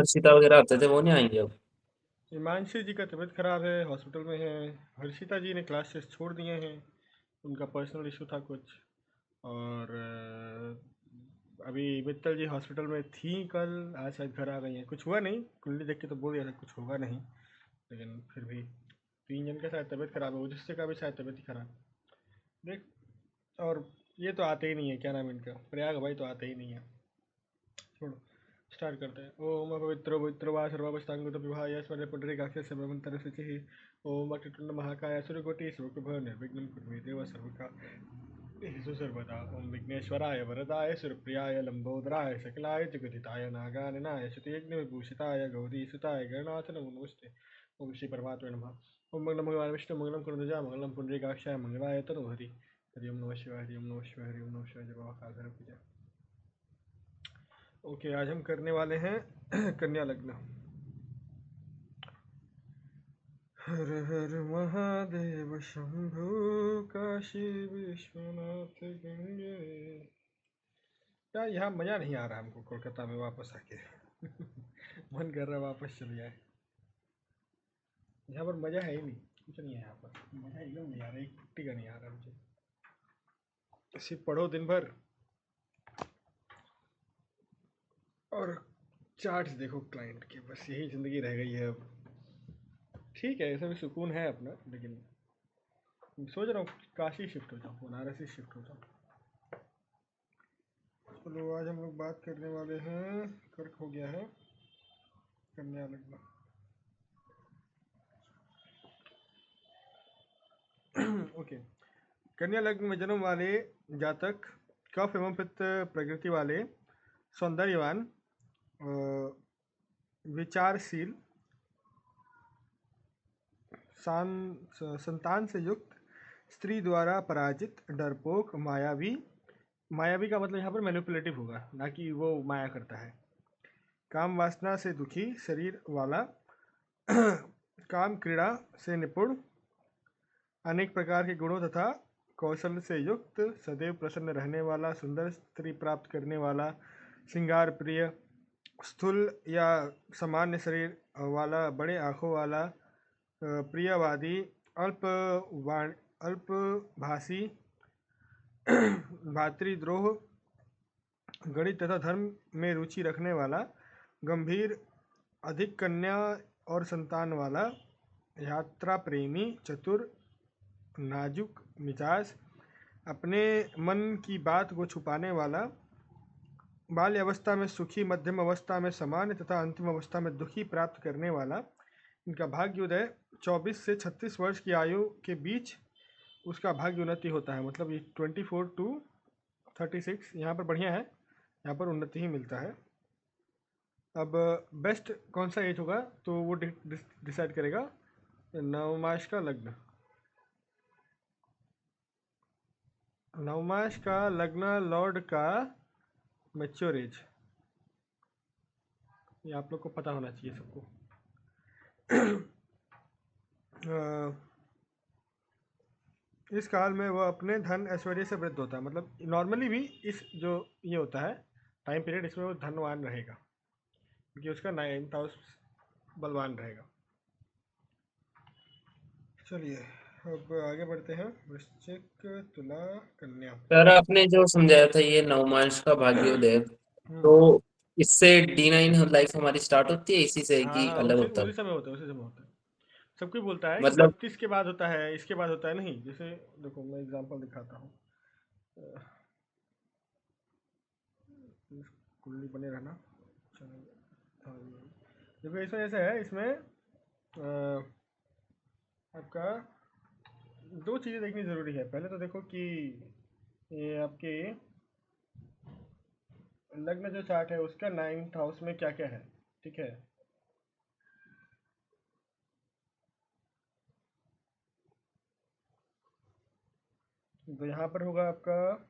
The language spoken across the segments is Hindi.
हर्षिता वगैरह आते थे, वो नहीं आएंगे अब? हिमांशु जी का तबीयत खराब है, हॉस्पिटल में है। हर्षिता जी ने क्लासेस छोड़ दिए हैं, उनका पर्सनल इशू था कुछ। और अभी मित्तल जी हॉस्पिटल में थी कल, आज शायद घर आ गई हैं। कुछ हुआ नहीं, कुंडली देख के तो बोल दिया था कुछ होगा नहीं, लेकिन फिर भी 3 जन का शायद तबीयत खराब है, जिससे का भी शायद तबीयत ही खराब देख। और ये तो आते ही नहीं है, क्या नाम है इनका, प्रयाग भाई तो आते ही नहीं है। छोड़ो, स्टार्ट करते हैं। ओम पवित्रो पवित्रो वा सर्वावस्थांगो विवाह स्मरण पुंडरीकाक्षस्य सर्वमंत्र शुचिः। ओम वक्रतुंड महाकाय सूर्यकोटि सर्वप्रभ निर्विघ्नं कुरु मे देव सर्वकार्येषु सर्वदा। ओम विघ्नेश्वराय वरदाय सुरप्रियाय लंबोदराय सकलाय जगदिताय नागाननाय श्रुतियज्ञविभूषिताय गौरीसुताय गणनाथ नमो नमस्ते। ओम श्री परमात्मा नमः। ओम मंगलम भगवान विष्णु मंगलम कुरुंदजा मंगलम पुंडरीकाक्षाय मंगलाय तनोहरि। हरि ओम नमः शिवाय, हरि ओम नमः शिवाय, हरि ओम नमः शिवाय। जय बाबा काल भैरव की जय। ओके, आज हम करने वाले हैं कन्या लग्न। हर हर महादेव शंभु, काशी विश्वनाथ गंगे। यार यहाँ मज़ा नहीं आ रहा हमको कोलकाता में वापस आके। मन कर रहा है वापस चले जाए। यहाँ पर मज़ा है ही नहीं, कुछ नहीं है यहाँ पर, मज़ा एकदम नहीं आ रहा, एक पुट्टी का नहीं आ रहा मुझे। सिर्फ पढ़ो दिन भर और चार्ट्स देखो क्लाइंट के, बस यही ज़िंदगी रह गई है अब। ठीक है, ऐसा भी सुकून है अपना, लेकिन सोच रहा हूँ काशी शिफ्ट हो जाऊँ, बनारस ही शिफ्ट हो जाऊँ। चलो आज हम लोग बात करने वाले हैं, कर्क हो गया है, कन्या लग्न। ओके, कन्या लग्न में जन्म वाले जातक कफ एवं पित्त प्रकृति वाले, सौंदर्यवान, विचारशील, संतान से युक्त, स्त्री द्वारा पराजित, डरपोक, मायावी। मायावी का मतलब यहाँ पर मैनिपुलेटिव होगा, ना कि वो माया करता है। काम वासना से दुखी शरीर वाला, काम क्रीड़ा से निपुण, अनेक प्रकार के गुणों तथा कौशल से युक्त, सदैव प्रसन्न रहने वाला, सुंदर स्त्री प्राप्त करने वाला, श्रृंगार प्रिय, स्थूल या सामान्य शरीर वाला, बड़े आँखों वाला, प्रियवादी, अल्प अल्पभाषी, भातृद्रोह, गणित तथा धर्म में रुचि रखने वाला, गंभीर, अधिक कन्या और संतान वाला, यात्रा प्रेमी, चतुर, नाजुक मिजाज, अपने मन की बात को छुपाने वाला, बाल्य अवस्था में सुखी, मध्यम अवस्था में सामान्य तथा अंतिम अवस्था में दुखी प्राप्त करने वाला। इनका भाग्योदय 24 से 36 वर्ष की आयु के बीच उसका भाग्य उन्नति होता है। मतलब ये 24 to 36 यहाँ पर बढ़िया है, यहाँ पर उन्नति ही मिलता है। अब बेस्ट कौन सा एज होगा तो वो डिसाइड करेगा नवमास का लग्न। नवमास का लग्न लॉर्ड का मैच्योर एज, ये आप लोग को पता होना चाहिए सबको। इस काल में वह अपने धन ऐश्वर्य से वृद्ध होता है। मतलब नॉर्मली भी इस जो ये होता है टाइम पीरियड, इसमें वो धनवान रहेगा क्योंकि उसका 9th हाउस बलवान रहेगा। चलिए अब आगे बढ़ते हैं। वृश्चिक, तुला, कन्या। सर आपने जो समझाया था ये नवमांश का भाग्योदय, तो हम्म। इससे D9 लाइफ हमारी स्टार्ट होती है, इसी से हाँ कि हाँ, अलग उसी होता उसी है? समय होता है, उसी समय होता है। सब कोई बोलता है कि मतलब 32 के बाद होता है, इसके बाद होता है, नहीं। जैसे देखो मैं एग्जांपल दिखाता हूँ, कुंडली बने रहना। चलो, देखो इसमें ऐसा है, इसमें आपका दो चीज़ें देखनी ज़रूरी है। पहले तो देखो कि ये आपके लग्न जो चार्ट है उसका 9th हाउस में क्या क्या है, ठीक है। तो यहाँ पर होगा आपका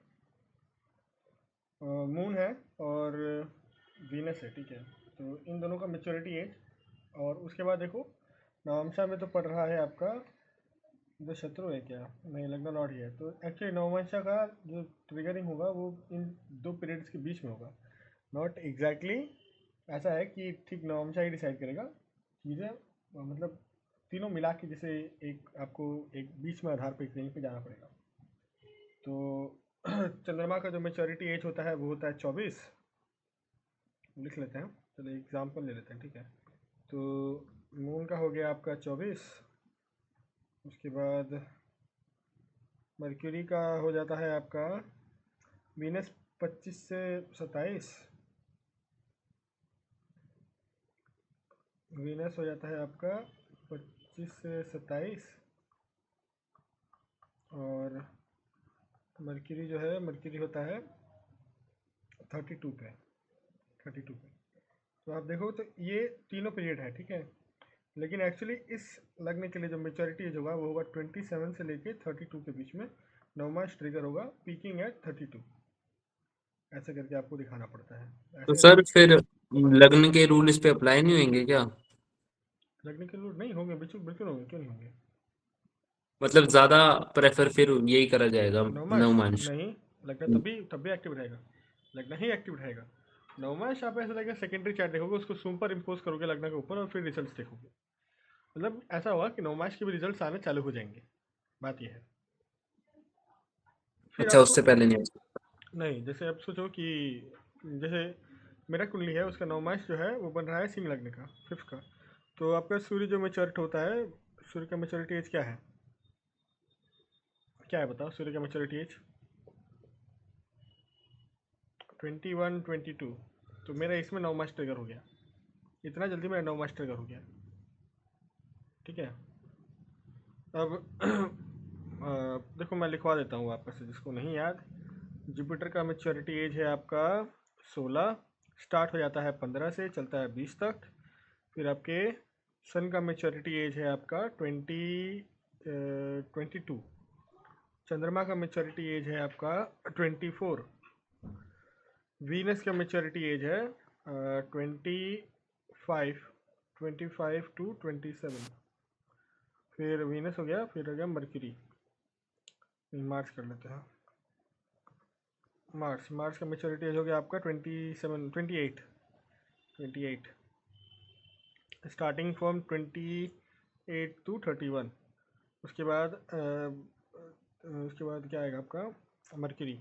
मून है और वीनस है, ठीक है। तो इन दोनों का मेच्योरिटी एज। और उसके बाद देखो नवमशा में तो पड़ रहा है आपका जो शत्रु है, क्या नहीं, लग्न लॉर्ड ही है। तो एक्चुअली नवमशा का जो ट्रिगरिंग होगा वो इन दो पीरियड्स के बीच में होगा, नॉट एग्जैक्टली ऐसा है कि ठीक नवमशा ही डिसाइड करेगा चीज़ें, मतलब तीनों मिला के, जैसे एक आपको एक बीच में आधार पे कहीं पे जाना पड़ेगा। तो चंद्रमा का जो मेच्योरिटी एज होता है वो होता है 24, लिख लेते हैं, चलो एग्जाम्पल ले लेते हैं, ठीक है। तो मून का हो गया आपका 24, उसके बाद मर्क्यूरी का हो जाता है आपका वीनस 25 से 27, वीनस हो जाता है आपका 25 से 27, और मर्क्यूरी जो है मर्क्यूरी होता है 32 पे, 32 पे। तो आप देखो तो ये तीनों पीरियड है, ठीक है। लेकिन एक्चुअली इस लगने के लिए जो मेच्योरिटी एज होगा वो होगा 27 से लेके 32 के बीच में, नवमास ट्रिगर होगा पीकिंग एट 32। ऐसे करके आपको दिखाना पड़ता है तो ऐसे। सर फिर लगने के रूल इस पे अप्लाई नहीं होंगे क्या? लगने के रूल नहीं होंगे, बिल्कुल बिल्कुल होंगे, क्यों नहीं होंगे। मतलब ज्यादा प्रेफर फिर यही करा जाएगा, नवमास नवमांश। नहीं, लगना तब भी एक्टिव रहेगा, लगना ही एक्टिव रहेगा। नवमास आप ऐसा लगेगा सेकेंडरी चार्ट देखोगे, उसको सुपर इम्पोज करोगे लगना के ऊपर और फिर रिजल्ट देखोगे। मतलब ऐसा होगा कि नवमास के भी रिजल्ट आने चालू हो जाएंगे, बात यह है। फिर अच्छा, आपको उससे पहले नहीं? नहीं, जैसे अब सोचो कि जैसे मेरा कुंडली है, उसका नवमास जो है वो बन रहा है सिंह लग्न का, फिफ्थ का। तो आपका सूर्य जो मेच्योरिट होता है, सूर्य का मेच्योरिटी एज क्या है, क्या है बताओ, सूर्य का मेच्योरिटी एज 21 22। तो मेरा इसमें नवमास ट्रिगर हो गया, इतना जल्दी मेरा नवमास ट्रिगर हो गया, ठीक है। अब देखो मैं लिखवा देता हूँ आपका से जिसको नहीं याद। जुपिटर का मेच्योरिटी एज है आपका 16, स्टार्ट हो जाता है 15 से, चलता है 20 तक। फिर आपके सन का मेच्योरिटी एज है आपका 22, चंद्रमा का मेच्योरिटी एज है आपका 24, वीनस का मेच्योरिटी एज है 25, 25 to 27। फिर वीनस हो गया, फिर हो गया मर्क्यूरी। मार्स कर लेते हैं, मार्स का मेच्योरिटी एज हो गया आपका 27, 28, स्टार्टिंग फ्रॉम 28 to 31। उसके बाद क्या आएगा आपका मर्क्यूरी,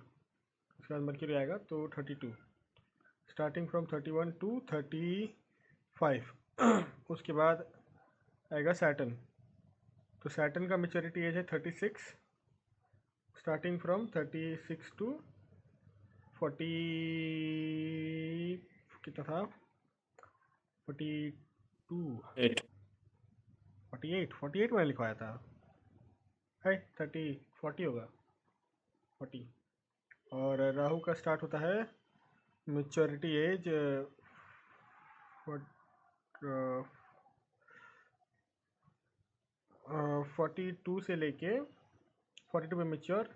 उसके बाद मर्क्यूरी आएगा तो 32, स्टार्टिंग फ्रॉम 31 to 35। उसके बाद आएगा सैटर्न, तो सैटर्न का मेच्योरिटी एज है 36, स्टार्टिंग फ्रॉम 36 to 40, कितना था, 42, 8। 48 मैंने लिखवाया था, है 40 होगा, 40। और राहु का स्टार्ट होता है मेच्योरिटी एज 42 से लेके 42 में मेच्योर,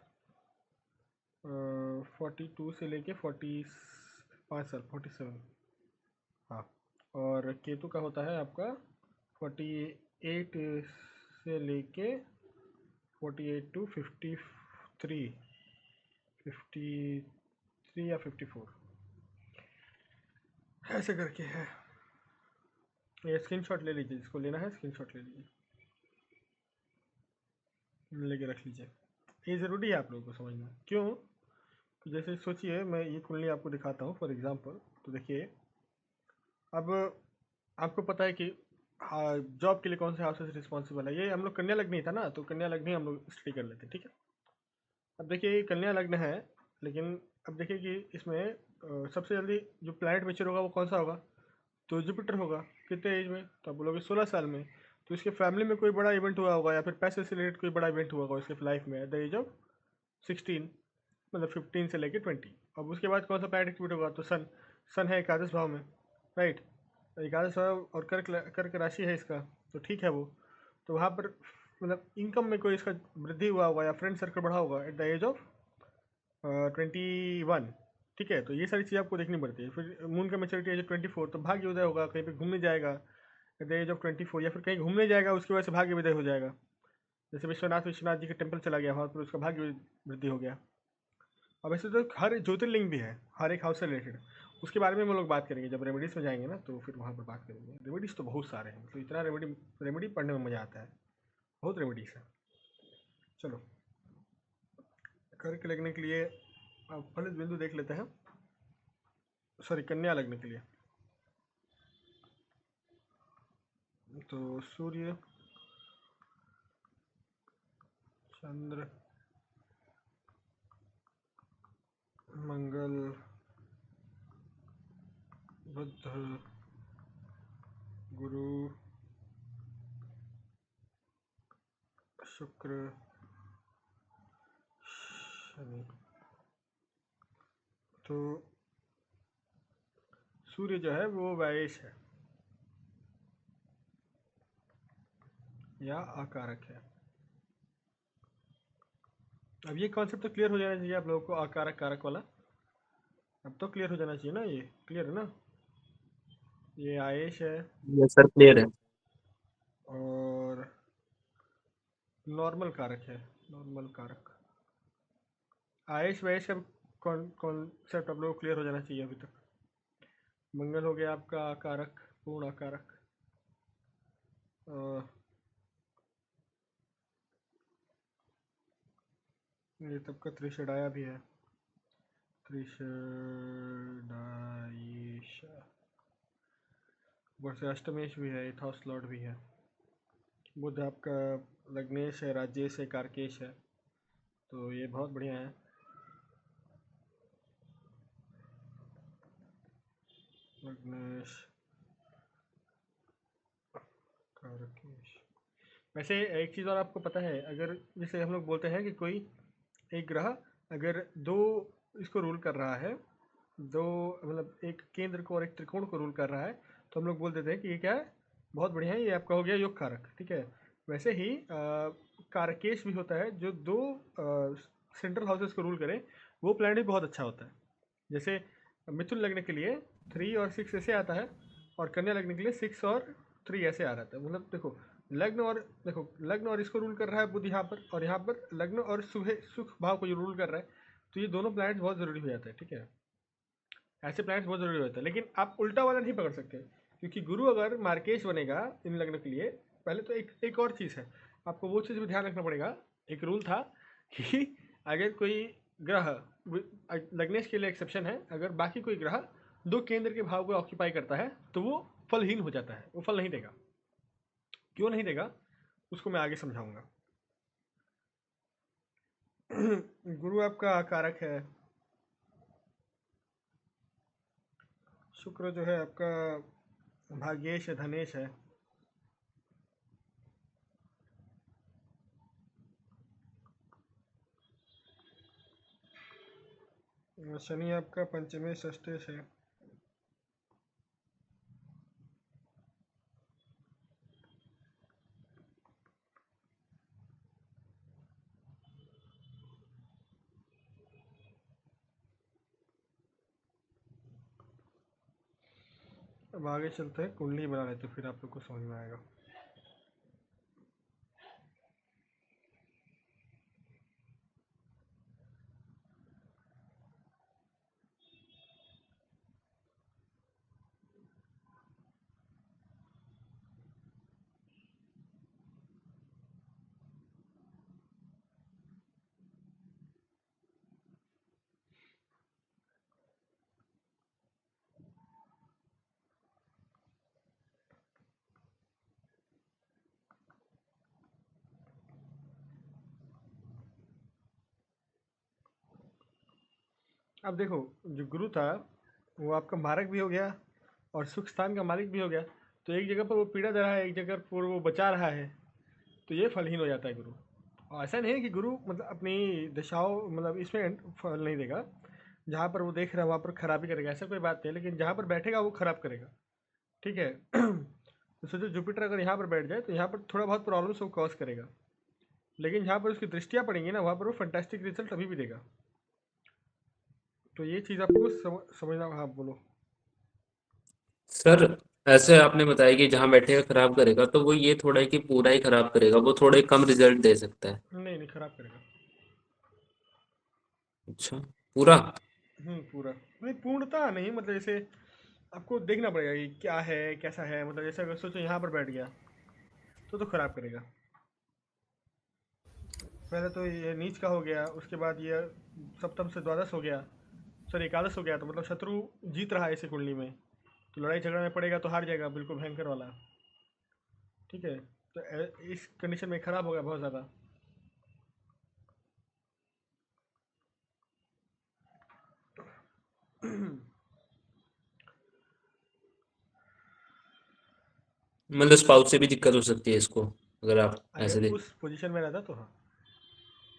42 से लेके 5 साल, 47। हाँ, और केतु का होता है आपका 48 से लेके 48 to 53, 53 या 54, ऐसे करके है। ये स्क्रीनशॉट ले लीजिए, जिसको लेना है स्क्रीनशॉट ले लीजिए, लेके रख लीजिए। ये ज़रूरी है आप लोगों को समझना, क्यों? तो जैसे सोचिए मैं ये कुंडली आपको दिखाता हूँ फॉर एग्जांपल, तो देखिए अब आपको पता है कि हाँ, जॉब के लिए कौन से हाउस से रिस्पॉन्सिबल है, ये हम लोग कन्या लग्न ही था ना, तो कन्या लग्न ही हम लोग स्टडी कर लेते हैं, ठीक है। अब देखिए ये कन्या लग्न है, लेकिन अब देखिए कि इसमें सबसे जल्दी जो प्लैनेट मेच्योर होगा वो कौन सा होगा, तो जुपिटर होगा। कितने एज में, तो आप बोलोगे 16 साल में। तो इसके फैमिली में कोई बड़ा इवेंट हुआ होगा, या फिर पैसे से रिलेटेड कोई बड़ा इवेंट हुआ होगा इसके लाइफ में एट द एज ऑफ 16, मतलब 15 से लेके 20। अब उसके बाद कौन सा प्लैनेट एक्टिवेट होगा, तो सन, सन है एकादश भाव में, राइट। एकादश भाव और कर्क राशि है इसका, तो ठीक है वो। तो वहाँ पर मतलब इनकम में कोई इसका वृद्धि हुआ होगा या फ्रेंड सर्कल बढ़ा होगा एट द एज ऑफ 21, ठीक है। तो ये सारी चीज़ आपको देखनी पड़ती है। फिर मून का मेच्योरिटी एज 24, तो भाग्य उदय होगा, कहीं पे घूमने जाएगा एट द एज ऑफ 24, या फिर कहीं घूमने जाएगा उसकी वजह से भाग्य उदय हो जाएगा। जैसे विश्वनाथ जी के टेम्पल चला गया, वहाँ पर उसका भाग्य वृद्धि हो गया। अब ऐसे तो हर ज्योतिर्लिंग भी है, हर एक हाउस से रिलेटेड, उसके बारे में हम लोग बात करेंगे जब रेमेडीज में जाएंगे ना, तो फिर वहाँ पर बात करेंगे। रेमेडीज तो बहुत सारे हैं, तो इतना रेमेडी पढ़ने में मज़ा आता है, बहुत रेमेडीज है। चलो, कर्क लगने के लिए अब फलित बिंदु देख लेते हैं, सॉरी कन्या लगने के लिए। तो सूर्य, चंद्र, मंगल, बुध, गुरु, शुक्र, शनि। तो सूर्य जो है वो वायेश है या आकारक है। अब ये कॉन्सेप्ट तो क्लियर हो जाना चाहिए आप लोगों को, आकारक कारक वाला अब तो क्लियर हो जाना चाहिए ना, ये क्लियर है ना। ये आयेश है ये सर क्लियर है। और नॉर्मल कारक है, नॉर्मल कारक। आयेश वायेश का कॉन्सेप्ट आप लोगों को क्लियर हो जाना चाहिए अभी तक। मंगल हो गया आपका आकारक, पूर्ण आकारक। ये तब का त्रिशडाया भी है, त्रिशडायेश। ऊपर से अष्टमेश भी है, इथॉस लॉर्ड भी है। बुध आपका लग्नेश है, राजेश है, कारकेश है, तो ये बहुत बढ़िया है। लग्नेश, कारकेश। वैसे एक चीज़ और आपको पता है, अगर जैसे हम लोग बोलते हैं कि कोई एक ग्रह अगर दो इसको रूल कर रहा है, दो मतलब एक केंद्र को और एक त्रिकोण को रूल कर रहा है, तो हम लोग बोल देते हैं कि ये क्या है, बहुत बढ़िया है, ये आपका हो गया योग कारक, ठीक है। वैसे ही कारकेश भी होता है, जो दो सेंट्रल हाउसेस को रूल करे, वो प्लैनेट भी बहुत अच्छा होता है। जैसे मिथुन लगने के लिए 3 और 6 ऐसे आता है, और कन्या लगने के लिए 6 और 3 ऐसे आ रहा है। मतलब देखो लग्न और इसको रूल कर रहा है बुध यहाँ पर, और यहाँ पर लग्न और सुख भाव को जो रूल कर रहा है, तो ये दोनों प्लैनेट्स बहुत ज़रूरी हो जाते हैं, ठीक है। ऐसे प्लैनेट्स बहुत ज़रूरी होते हैं, लेकिन आप उल्टा वाला नहीं पकड़ सकते, क्योंकि गुरु अगर मार्केश बनेगा इन लग्न के लिए, पहले तो एक और चीज़ है, आपको वो चीज़ भी ध्यान रखना पड़ेगा। एक रूल था कि अगर कोई ग्रह, लग्नेश के लिए एक्सेप्शन है, अगर बाकी कोई ग्रह दो केंद्र के भाव को ऑक्यूपाई करता है तो वो फलहीन हो जाता है, वो फल नहीं देगा। क्यों नहीं देगा उसको मैं आगे समझाऊंगा। गुरु आपका कारक है, शुक्र जो है आपका भाग्येश है, धनेश है, शनि आपका पंचमेश षष्ठेश है, अब आगे चलते हैं, कुंडली बना लेते फिर आप लोग को समझ में आएगा। अब देखो, जो गुरु था वो आपका मारक भी हो गया और सुख स्थान का मालिक भी हो गया, तो एक जगह पर वो पीड़ा दे रहा है, एक जगह पर वो बचा रहा है, तो ये फलहीन हो जाता है गुरु। और ऐसा नहीं है कि गुरु मतलब अपनी दशाओं मतलब इसमें फल नहीं देगा, जहाँ पर वो देख रहा है वहाँ पर खराबी करेगा, ऐसा कोई बात नहीं है, लेकिन जहाँ पर बैठेगा वो खराब करेगा, ठीक है। तो सोचो जुपिटर अगर यहाँ पर बैठ जाए तो यहाँ पर थोड़ा बहुत प्रॉब्लम्स वो कॉज करेगा, लेकिन जहाँ पर उसकी दृष्टियाँ पड़ेंगी ना, वहाँ पर वो फंटास्टिक रिजल्ट अभी भी देगा। तो ये चीज़ आपको समझना। हाँ बोलो। सर ऐसे आपने बताया कि जहाँ बैठेगा खराब करेगा, तो वो ये थोड़ा है कि पूरा ही खराब करेगा, वो थोड़े कम रिजल्ट दे सकता है। नहीं नहीं, खराब करेगा। अच्छा, पूरा। पूरा नहीं, पूर्णता नहीं, मतलब जैसे आपको देखना पड़ेगा कि क्या है कैसा है, मतलब जैसे अगर सोचो यहाँ पर बैठ गया तो खराब करेगा। पहले तो ये नीच का हो गया, उसके बाद ये सप्तम से द्वादश हो गया, सॉरी एकादश हो गया, तो मतलब शत्रु जीत रहा है इसी कुंडली में, तो लड़ाई झगड़ा में पड़ेगा तो हार जाएगा, बिल्कुल भयंकर वाला। ठीक है, तो इस कंडीशन में खराब हो गया बहुत ज़्यादा। मतलब स्पाउस से भी दिक्कत हो सकती है इसको, अगर आप अगर ऐसे देख। उस पोजीशन में रहता तो हाँ।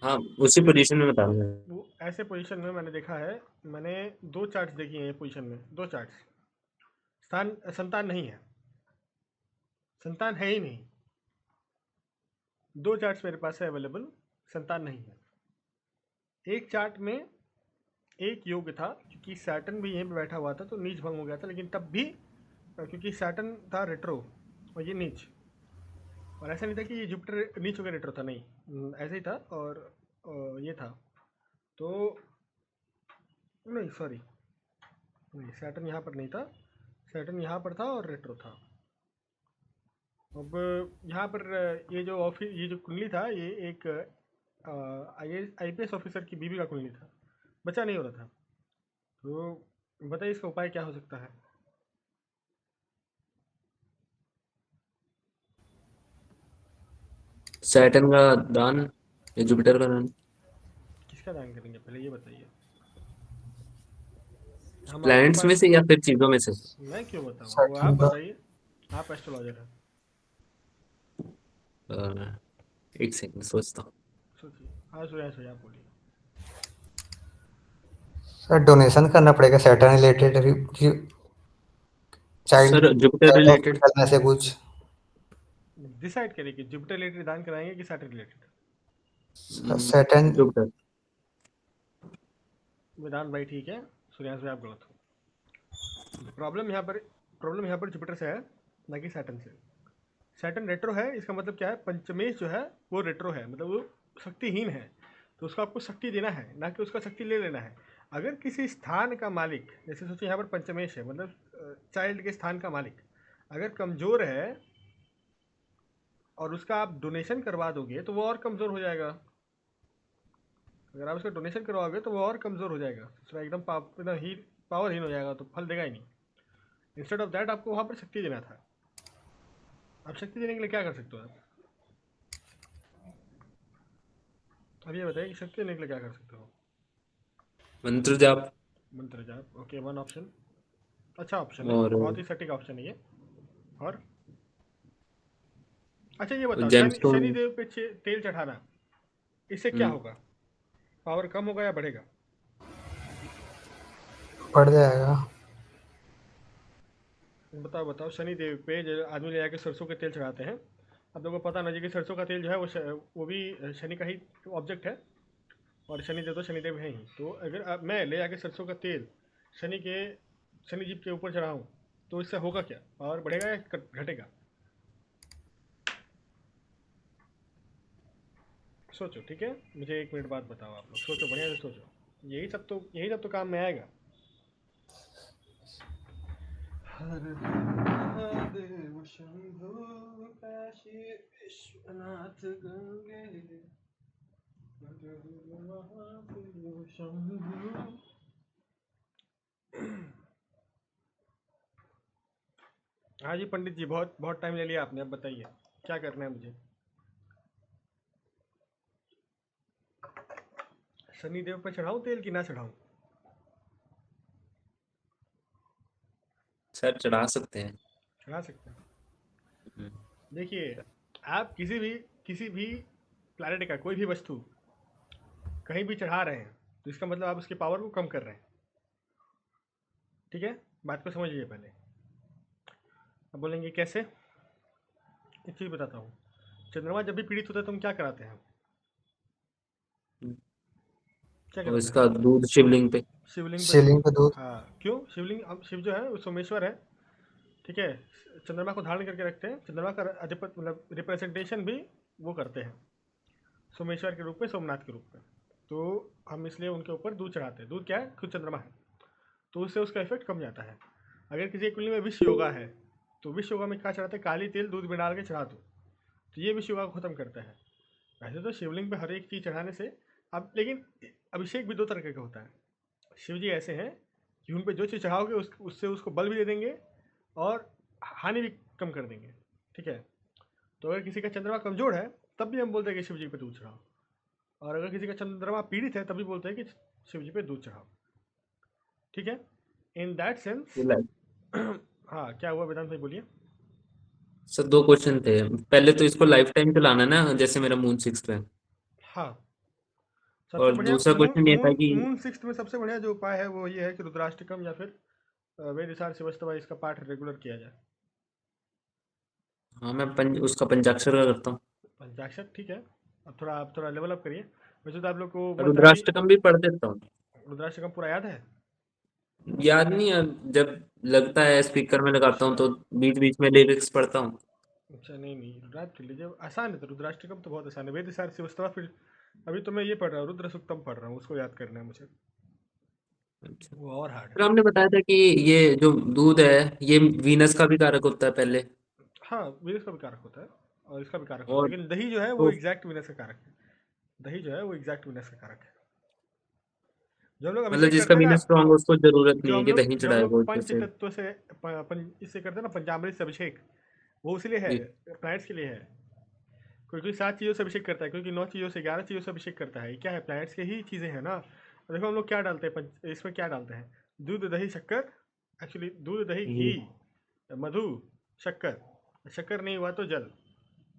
हाँ, उसी पोजीशन में बता रहा हूँ। वो ऐसे पोजीशन में मैंने देखा है, मैंने दो चार्ट्स देखी हैं ये पोजीशन में, दो चार्ट्स, स्थान संतान नहीं है, संतान है ही नहीं। दो चार्ट्स मेरे पास है अवेलेबल, संतान नहीं है। एक चार्ट में एक योग था, क्योंकि सैटर्न भी यहीं पे बैठा हुआ था तो नीच भंग हो गया था, लेकिन तब भी क्योंकि सैटर्न था रेट्रो और ये नीच, और ऐसा नहीं था कि ये जुपिटर नीच होकर रेट्रो था, नहीं, ऐसे ही था। और ये था तो, नहीं सॉरी, नहीं सैटर्न यहाँ पर नहीं था, सैटर्न यहाँ पर था और रेट्रो था। अब यहाँ पर ये जो ऑफिस, ये जो कुंडली था, ये एक आईपीएस ऑफिसर की बीवी का कुंडली था, बच्चा नहीं हो रहा था। तो बताइए इसका उपाय क्या हो सकता है। सैटर्न का दान या जुपिटर का दान? किसका दान करेंगे पहले ये बताइए, हम आपके प्लैनेट्स में पास। से या फिर चीजों में से? मैं क्यों बताऊँ, वो आप सेकंड का। बताइए, आप एस्ट्रोलॉजर हैं। अ, एक सेकंड सोचता हूँ। सोचिए, हाँ सोया सोया, आप बोलिए। सर डोनेशन करना पड़ेगा Saturn related, child sir Jupiter child related. Hospital में से कुछ। डिसाइड करिए कि जुपिटर रिलेटेड दान कराएंगे कि सैटर्न रिलेटेड। सैटर्न। जुपिटर। वेदांत भाई ठीक है, सूर्यांश भाई आप गलत हो। प्रॉब्लम यहाँ पर जुपिटर से है, ना कि सैटर्न से। सैटर्न रेट्रो है, इसका मतलब क्या है, पंचमेश जो है वो रेट्रो है, मतलब वो शक्तिहीन है, तो उसको आपको शक्ति देना है, ना कि उसका शक्ति ले लेना है। अगर किसी स्थान का मालिक, जैसे सोचिए यहाँ पर पंचमेश है, मतलब चाइल्ड के स्थान का मालिक अगर कमज़ोर है और उसका आप डोनेशन करवा दोगे तो वो और कमज़ोर हो जाएगा। अगर आप उसका डोनेशन करवाओगे तो वो और कमज़ोर हो जाएगा, उसका एकदम पावरहीन हो जाएगा, तो फल देगा ही नहीं। इंस्टेड ऑफ दैट आपको वहाँ पर शक्ति देना था। आप शक्ति देने के लिए क्या कर सकते हो आप, अब ये बताइए कि शक्ति देने के लिए क्या कर सकते हो। मंत्र जाप। मंत्र जाप, ओके, वन ऑप्शन, अच्छा ऑप्शन है, और बहुत ही सटीक ऑप्शन है ये। और अच्छा ये बताओ, शनि जेमस्टोन। शनिदेव पे तेल चढ़ाना, इससे क्या हम्म। होगा, पावर कम होगा या बढ़ेगा। बढ़ जाएगा। बताओ बताओ, शनिदेव पे जो आदमी ले जाके सरसों के तेल चढ़ाते हैं, आप लोगों को पता ना जी कि सरसों का तेल जो है वो भी शनि का ही ऑब्जेक्ट है, और शनिदेव तो शनिदेव है ही। तो अगर मैं ले जाके सरसों का तेल शनि के शनि जीव के ऊपर चढ़ाऊँ तो इससे होगा क्या, पावर बढ़ेगा या घटेगा। सोचो, ठीक है, मुझे 1 मिनट बाद बताओ, आप लोग सोचो, बढ़िया से सोचो, यही सब तो काम में आएगा। हर महादेव शंभु, काशी विश्वनाथ गंगे, हर महादेव शंभु। हाँ जी पंडित जी, बहुत बहुत टाइम ले लिया आपने, अब बताइए क्या करना है मुझे। शनिदेव पे चढ़ाऊँ तेल कि ना चढ़ाऊँ। सर चढ़ा सकते हैं। चढ़ा सकते हैं। हम्म। देखिए, आप किसी भी प्लानट का कोई भी वस्तु कहीं भी चढ़ा रहे हैं तो इसका मतलब आप उसकी पावर को कम कर रहे हैं। ठीक है, बात को समझिए पहले। अब बोलेंगे कैसे, एक चीज़ बताता हूँ। चंद्रमा जब भी पीड़ित होता है तो हम क्या कराते हैं, क्या और कराते हैं। इसका दूध शिवलिंग पे। शिवलिंग पे शिवलिंग दूध। पे दूध। हाँ क्यों, शिवलिंग, अब शिव जो है वो सोमेश्वर है, ठीक है, चंद्रमा को धारण करके रखते हैं, चंद्रमा का अधिपत मतलब रिप्रेजेंटेशन भी वो करते हैं सोमेश्वर के रूप में, सोमनाथ के रूप में। तो हम इसलिए उनके ऊपर दूध चढ़ाते हैं। दूध क्या है? खुद चंद्रमा है, तो उससे उसका इफेक्ट कम जाता है। अगर किसी की कुंडली में विष योगा है तो विष योगा में क्या चढ़ाते हैं? काली तिल दूध में डाल के चढ़ा दो, तो ये विष योगा को खत्म करता है। वैसे तो शिवलिंग पे हर एक चीज़ चढ़ाने से, अब लेकिन अभिषेक भी दो तरह का होता है। शिव जी ऐसे हैं कि उन पे जो चीज़ चढ़ाओगे उससे उसको बल भी दे देंगे और हानि भी कम कर देंगे। ठीक है, तो अगर किसी का चंद्रमा कमजोर है तब भी हम बोलते हैं कि शिव जी पे दूध चढ़ाओ, और अगर किसी का चंद्रमा पीड़ित है तब भी बोलते हैं कि शिव जी पे दूध चढ़ाओ। ठीक है, इन दैट सेंस। ये लाइफ। हाँ, क्या हुआ वेदांत भाई, बोलिए। सर दो क्वेश्चन थे। पहले तो इसको लाइफ टाइम चलाना है ना, जैसे मेरा मून सिक्स पे। हाँ, सबसे और बढ़िया दूसरा मून क्वेश्चन ये था मून कि मून सिक्स में सबसे बढ़िया जो उपाय है वो ये है कि रुद्राष्टकम या फिर वेदसार शिवस्तवा इसका पाठ रेगुलर किया जाए। हाँ मैं उसका पंचाक्षर का करता हूँ। पंचाक्षर ठीक है, अब थोड़ा आप थोड़ा लेवल अप करिए। वैसे तो आप लोग को मंत्र अभी रुद्राष्टकम भी पढ़ देता हूँ। रुद्राष्टकम पूरा याद है? याद नहीं है, जब लगता है स्पीकर में लगाता हूँ अच्छा तो बीच बीच में लिरिक्स पढ़ता हूँ। अच्छा, नहीं नहीं, रुद्राक्ष कर लीजिए, आसान है। तो रुद्राष्टकम तो बहुत आसान है। वेदसार शिवस्तवा, फिर अभी तो मैं ये पढ़ रहा हूँ, रुद्र सूक्तम पढ़ रहा हूँ, उसको याद करना है मुझे, अच्छा। वो और हार्ड है। फिर आपने बताया था कि ये जो दूध है ये वीनस का भी कारक होता है पहले। हाँ, वीनस का भी कारक होता है और इसका भी कारक होता है, और लेकिन दही जो है वो तो एग्जैक्ट वीनस का कारक है। दही जो है वो एग्जैक्ट वीनस का कारक है। जो हम लोग मतलब अभिषेक जिसका करते हैं ना, वीनस स्ट्रांग हो उसको जरूरत नहीं है कि दही जो हम चढ़ाए वो लोग पंच जैसे। तत्व से इससे करते हैं ना, पंचामृत से अभिषेक, वो उसी लिए है, जी। प्लैनेट्स के लिए है। कोई कोई 7 चीज़ों से अभिषेक करता है, क्योंकि 9 चीज़ों से 11 चीज़ों से अभिषेक करता है। ये क्या है? प्लैनेट्स के ही चीज़ें हैं ना। तो देखो हम लोग क्या डालते हैं इसमें क्या डालते हैं? दूध दही शक्कर, एक्चुअली दूध दही घी, जी। मधु, शक्कर। शक्कर नहीं हुआ तो जल,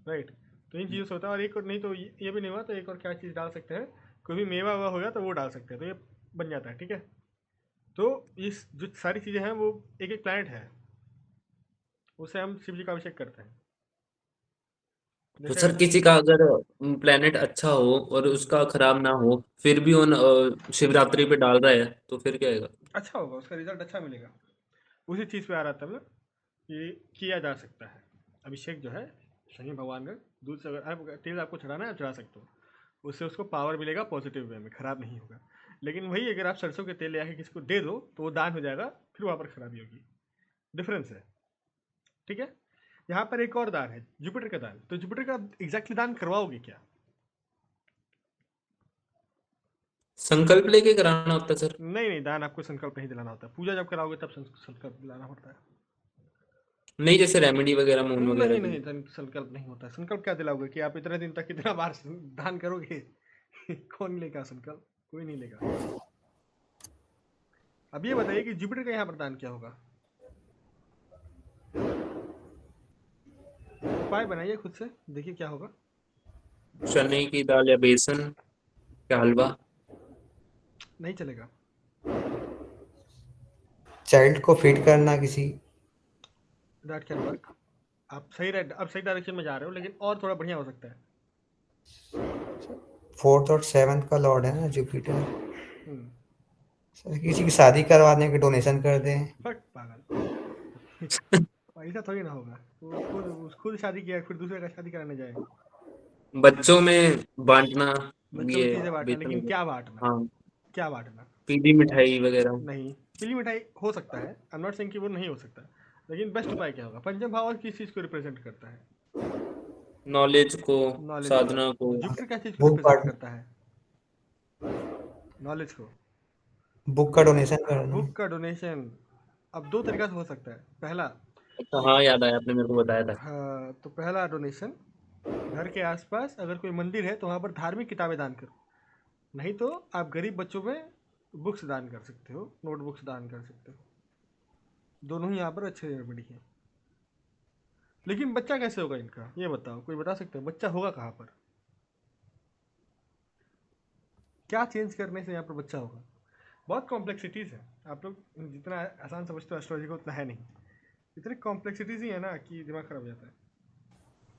राइट। तो इन चीज़ों से होता है, और एक और नहीं तो ये भी नहीं हुआ तो एक और क्या चीज़ डाल सकते हैं? कोई भी मेवा हुआ होगा तो वो डाल सकते हैं, तो ये बन जाता है। ठीक है, तो इस जो सारी चीज़ें हैं वो एक एक प्लैनेट है, उससे हम शिव जी का अभिषेक करते हैं। तो जैसे सर अगर किसी का अगर प्लेनेट अच्छा हो और उसका खराब ना हो फिर भी उन शिवरात्रि पे डाल रहा है तो फिर क्या है? अच्छा होगा, उसका रिजल्ट अच्छा मिलेगा, उसी चीज़ पे आ रहा था मैं, कि किया जा सकता है अभिषेक जो है शनि भगवान का। दूध से अगर आप तेल आपको चढ़ाना है आप चढ़ा सकते हो, उससे उसको पावर मिलेगा पॉजिटिव वे में, खराब नहीं होगा। लेकिन वही अगर आप सरसों के तेल ले आके किसी को दे दो तो वो दान हो जाएगा, फिर वहाँ पर खराबी होगी। डिफरेंस है। ठीक है, यहाँ पर एक और दान है, जुपिटर का दान। तो जुपिटर का एग्जैक्टली दान करवाओगे क्या? संकल्प लेके कराना होता है सर। नहीं नहीं, दान आपको संकल्प नहीं दिलाना होता, पूजा जब कराओगे तब संकल्प दिलाना होता है। नहीं जैसे रेमेडी वगैरह मून वगैरह नहीं की। नहीं, संकल्प नहीं होता। संकल्प क्या दिलाओगे कि आप इतने दिन तक कितना बार दान करोगे? कौन लेगा संकल्प? कोई नहीं लेगा। अब ये बताइए कि जुपिटर का यहाँ पर दान क्या होगा? उपाय बनाइए खुद से, देखिए क्या होगा। चने की दाल या बेसन का हलवा। नहीं चलेगा। चाइल्ड को फीड करना किसी। That can work. आप सही डायरेक्शन में जा रहे हो, लेकिन और थोड़ा बढ़िया हो सकता है। फोर्थ और सेवन्थ का लॉर्ड है ना जुपिटर। हम्म। सर किसी की शादी करवाने की डोनेशन कर दें। बट पागल, ऐसा थोड़ी ना होगा। वो खुद शादी किया फिर दूसरे का शादी कराने जाए। बच्चों में बांटना। बच्चों में ये चीज़ें बांटना, बेसन लेकिन वगैरह। क्या बांटना? हाँ। क्या बांटना? पीली मिठाई वगैरह। नहीं, पीली मिठाई हो सकता है, आई एम नॉट सेइंग कि वो नहीं हो सकता, लेकिन बेस्ट उपाय क्या होगा? पंचम भाव और किस चीज़ को रिप्रेजेंट करता है? नॉलेज को। नॉलेज को। साधना को। तो जुपिटर क्या चीज़ को बुक रिप्रेजेंट बांट करता है? नॉलेज को। बुक का डोनेशन करना। बुक का डोनेशन। अब दो तरीका से हो सकता है। पहला, अच्छा हाँ याद आया, आपने मेरे को बताया था। हाँ, तो पहला डोनेशन, घर के आसपास अगर कोई मंदिर है तो वहाँ पर धार्मिक किताबें दान करो। नहीं तो आप गरीब बच्चों में बुक्स दान कर सकते हो, नोटबुक्स दान कर सकते हो। दोनों ही यहाँ पर अच्छे रेमेडी हैं। लेकिन बच्चा कैसे होगा इनका, ये बताओ, कोई बता सकते हैं बच्चा होगा कहाँ पर? क्या चेंज करने से यहाँ पर बच्चा होगा? बहुत कॉम्प्लेक्सिटीज़ है। आप लोग जितना आसान समझते हो एस्ट्रोलॉजी को, उतना है नहीं। इतनी कॉम्प्लेक्सिटीज़ ही है ना कि दिमाग खराब हो जाता है।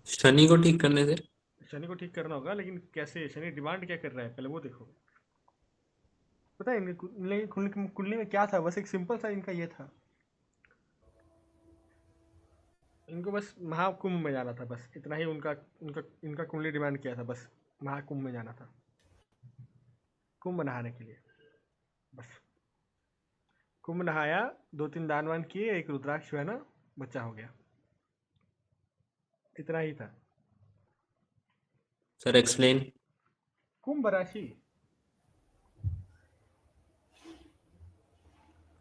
शनि को ठीक करने से। शनि को ठीक करना होगा, लेकिन कैसे? शनि डिमांड क्या कर रहा है पहले वो देखो। पता है इनकी कुंडली में क्या था? बस एक सिंपल सा इनका ये था, इनको बस महाकुंभ में जाना था, बस इतना ही उनका उनका इनका कुंडली डिमांड किया था, बस महाकुंभ में जाना था। कुंभ नहाने के लिए, बस कुंभ नहाया, 2-3 दान वान किए, एक रुद्राक्ष जो है ना बच्चा हो गया, इतना ही था। Sir explain. कुंभ राशि,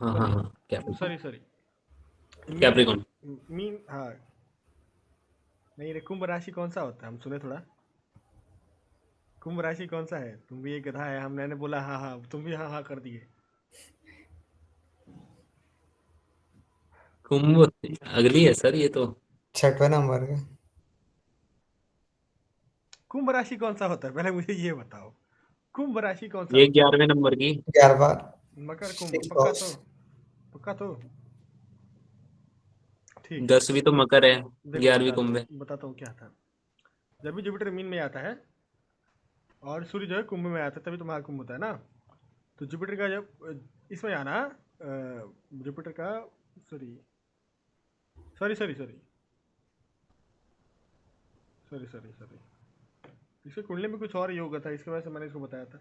हाँ हाँ सॉरी हाँ, Capricorn. Sorry sorry, mean Capricorn. Mean हाँ, नहीं रे, कुंभ राशि कौन सा होता है, हम सुने थोड़ा। कुंभ राशि कौन सा है, तुम भी एक गधा है, हम मैंने बोला हाँ हाँ, तुम भी हाँ हाँ कर दिए। कुंभ अगली है सर ये तो। 6वें नंबर का। कुंभ राशि कौन सा होता है, पहले मुझे ये बताओ, कुंभ राशि कौन सा ये होता 11वें नंबर की। 11वां। है? मकर कुंभ, 6 पक्का हाउस। तो, पक्का तो, ठीक है। 10वीं तो मकर है, देखो 11वीं बताता कुंभ हूँ है। बताता हूँ क्या था। जब भी जुपिटर मीन में आता है और सूर्य जो है कुंभ में आता है, तभी तो महाकुंभ होता है ना। तो जुपिटर का जब इसमें आना, जुपिटर का, sorry sorry sorry sorry sorry sorry sorry, इसके कुंडली में कुछ और योग था, इसके वजह से मैंने इसको बताया था।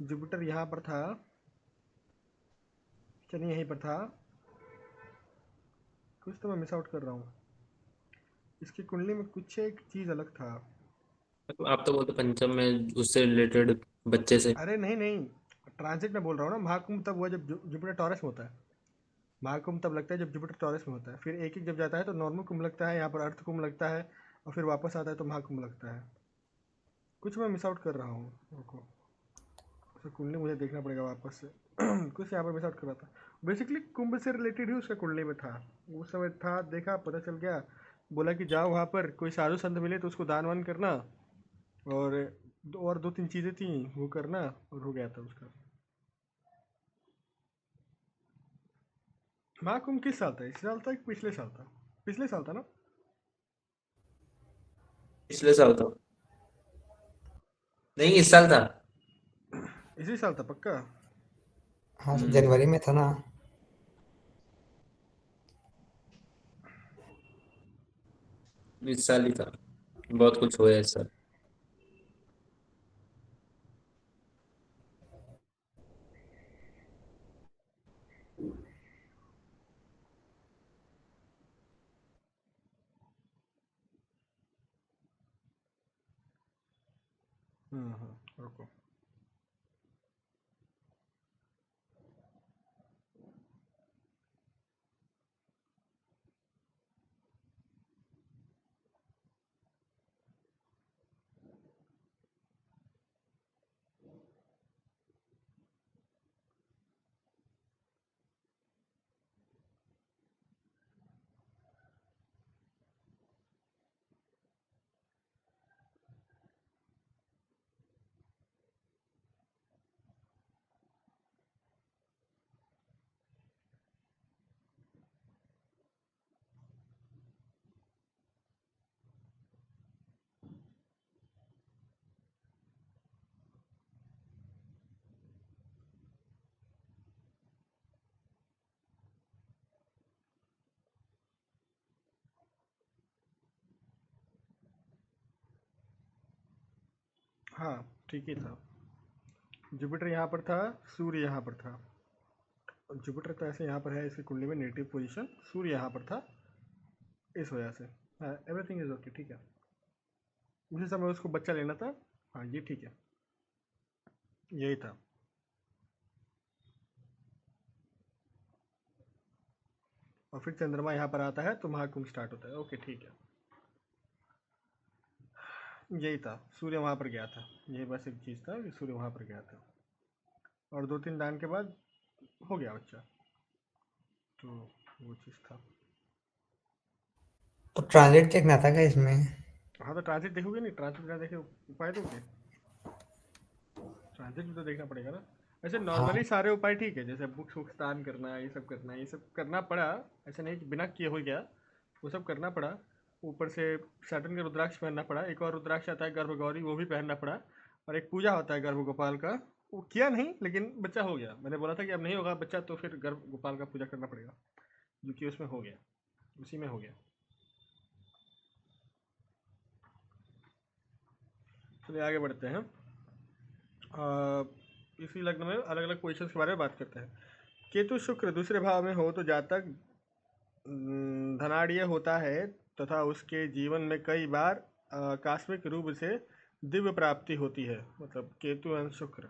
जुपिटर यहाँ पर था, चलिए यहीं पर था, कुछ तो मैं मिस आउट कर रहा हूँ, इसकी कुंडली में कुछ एक चीज़ अलग था। आप तो बोलते पंचम में उससे रिलेटेड बच्चे से। अरे नहीं नहीं, ट्रांजिट में बोल रहा हूँ ना, महाकुंभ तब हुआ जब जुपिटर टॉरस में होता है। महाकुंभ तब लगता है जब जुपिटर टॉरस में होता है, फिर एक एक जब जाता है तो नॉर्मल कुंभ लगता है, यहाँ पर अर्थ कुंभ लगता है, और फिर वापस आता है तो महाकुंभ लगता है। कुछ मैं मिस आउट कर रहा हूँ, रुको, उसका कुंडली मुझे देखना पड़ेगा वापस से। कुछ यहाँ पर मिस आउट कर रहा था, बेसिकली कुंभ से रिलेटेड ही उसका कुंडली में था। उस समय था, देखा, पता चल गया, बोला कि जाओ वहाँ पर कोई साधु संत मिले तो उसको दान वान करना, और और 2-3 चीज़ें थी वो करना, और हो गया था उसका। महाकुंभ किस साल था, इस साल था कि पिछले साल था? पिछले साल था ना? पिछले साल था। नहीं, इस साल था। इसी साल था पक्का? हाँ सर, हम्म। जनवरी में था ना। इस साल ही था। बहुत कुछ हुआ है इस साल। रुको, हाँ ठीक ही था। जुपिटर यहाँ पर था, सूर्य यहाँ पर था। जुपिटर तो ऐसे यहाँ पर है इसकी कुंडली में नेगेटिव पोजीशन, सूर्य यहाँ पर था, इस वजह से। हाँ, एवरीथिंग इज ओके, ठीक है। उसी समय उसको बच्चा लेना था, हाँ ये ठीक है, यही था। और फिर चंद्रमा यहाँ पर आता है तो महाकुंभ स्टार्ट होता है, ओके ठीक है। यही था, सूर्य वहाँ पर गया था, यही बस एक चीज़ था कि सूर्य वहाँ पर गया था, और 2-3 दान के बाद हो गया बच्चा, तो वो चीज़ था। तो ट्रांजिट देखना था क्या इसमें? हाँ तो ट्रांजिट देखोगे नहीं, ट्रांजिट बिना देखे उपाय दोगे? ट्रांजिट भी तो देखना पड़ेगा ना। ऐसे हाँ। नॉर्मली सारे उपाय ठीक है, जैसे बुक्स वुक्स दान करना, ये सब करना, ये सब करना पड़ा, ऐसा नहीं कि बिना किए हो गया, वो सब करना पड़ा। ऊपर से सैटर्न का रुद्राक्ष पहनना पड़ा, एक और रुद्राक्ष आता है गर्भगौरी, वो भी पहनना पड़ा, और एक पूजा होता है गर्भ गोपाल का, वो किया नहीं लेकिन बच्चा हो गया। मैंने बोला था कि अब नहीं होगा बच्चा तो फिर गर्भ गोपाल का पूजा करना पड़ेगा, जो कि उसमें हो गया, उसी में हो गया। चलिए आगे बढ़ते हैं। इसी लग्न में अलग अलग पोजिशन के बारे में बात करते हैं। केतु शुक्र दूसरे भाव में हो तो जातक धनाढ़ होता है तथा उसके जीवन में कई बार आकस्मिक रूप से दिव्य प्राप्ति होती है। मतलब केतु एंड शुक्र,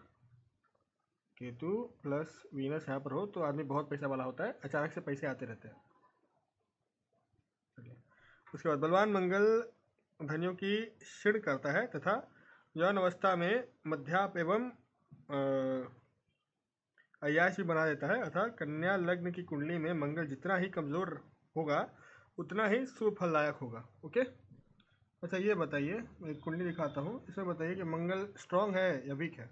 केतु प्लस वीनस यहाँ पर हो तो आदमी बहुत पैसा वाला होता है, अचानक से पैसे आते रहते हैं। चलिए, उसके बाद बलवान मंगल धनियों की क्षीण करता है तथा यौन अवस्था में मध्याप एवं अय्याश भी बना देता है। अतः कन्या लग्न की कुंडली में मंगल जितना ही कमजोर होगा उतना ही शुभ फलदायक होगा। ओके, अच्छा ये बताइए, मैं एक कुंडली दिखाता हूँ, इसमें बताइए कि मंगल स्ट्रांग है या वीक है।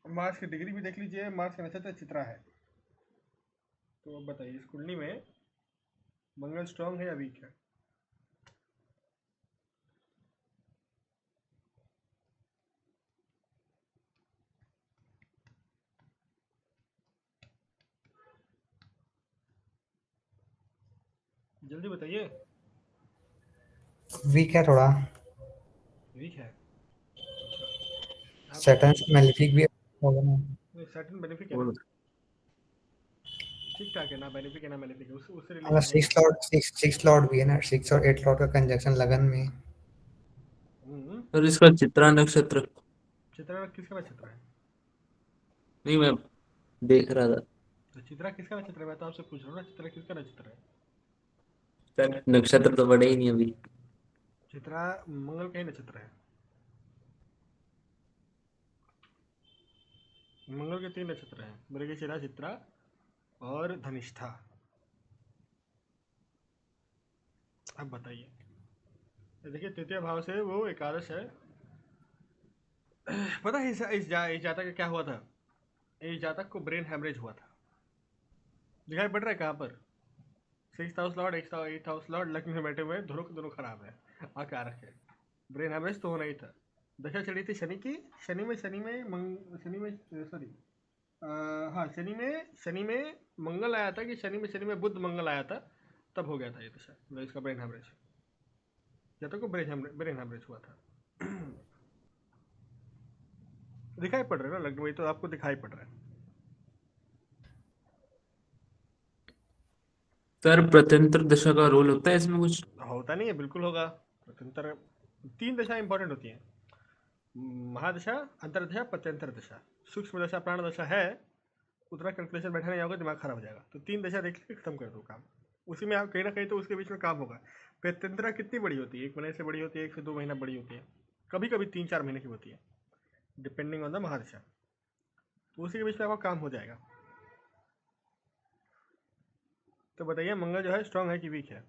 मार्स की डिग्री भी देख लीजिए, मार्स का नक्षत्र चित्रा है। तो अब बताइए इस कुंडली में मंगल स्ट्रांग है या वीक है। जल्दी बताइए। वीक है थोड़ा। वीक है, अच्छा। आप सैटर्न मैलेफिक भी होगा ना। सैटर्न बेनिफिक है ना, और ठीक ठाक है ना, बेनिफिक है ना मैलेफिक है, उससे मतलब रिलेशन है ही नहीं। सिक्स लॉर्ड भी है ना, 6 और 8 लॉर्ड का कंजक्शन लगन में। हम्म, और इसका चित्रा नक्षत्र। चित्रा किसका नक्षत्र है। नहीं, मैं देख रहा था। तो चित्रा किसका नक्षत्र है, मैं तो आपसे पूछ रहा हूँ ना, चित्रा किसका नक्षत्र है। सर नक्षत्र तो बड़े ही नहीं अभी। चित्रा मंगल का ही नक्षत्र है। मंगल के 3 नक्षत्र हैं, मृगशिरा, चित्रा और धनिष्ठा। अब बताइए, देखिए तृतीय भाव से वो एकादश है। पता है इस जातक का क्या हुआ था। इस जातक को ब्रेन हैमरेज हुआ था। दिखाई पड़ रहा है कहाँ पर। 6th house Lord, 8th house Lord लग्न में बैठे हुए हैं, दोनों के दोनों खराब है, आकारक है। ब्रेन हैमरेज तो होना ही था। दशा चढ़ी थी शनि की, शनि में सॉरी, हाँ शनि में मंगल आया था कि शनि में बुध मंगल आया था, तब हो गया था ये दशा, मतलब इसका ब्रेन हैमरेज। या तो को ब्रेन हैमरेज हुआ था। दिखाई पड़ रहा है ना लग्न में, तो आपको दिखाई पड़ रहा है। सर प्रत्यंत्र दशा का रोल होता है इसमें कुछ? होता नहीं है, बिल्कुल होगा। प्रत्यंतर 3 दशा इंपॉर्टेंट होती हैं, महादशा, अंतरदशा, प्रत्यंतर दशा। सूक्ष्म दशा प्राण दशा है, उतना कैलकुलेशन बैठा नहीं होगा, दिमाग खराब हो जाएगा। तो 3 दशा देख के खत्म कर दो काम, उसी में आप कहीं ना कहीं तो उसके बीच में काम होगा। प्रत्यंतरा कितनी बड़ी होती है, 1 महीने से बड़ी होती है, 1 से 2 महीना बड़ी होती है, कभी कभी 3-4 महीने की होती है, डिपेंडिंग ऑन द महादशा। तो उसी के बीच में आपका काम हो जाएगा। तो बताइए मंगल जो है स्ट्रांग है कि वीक है।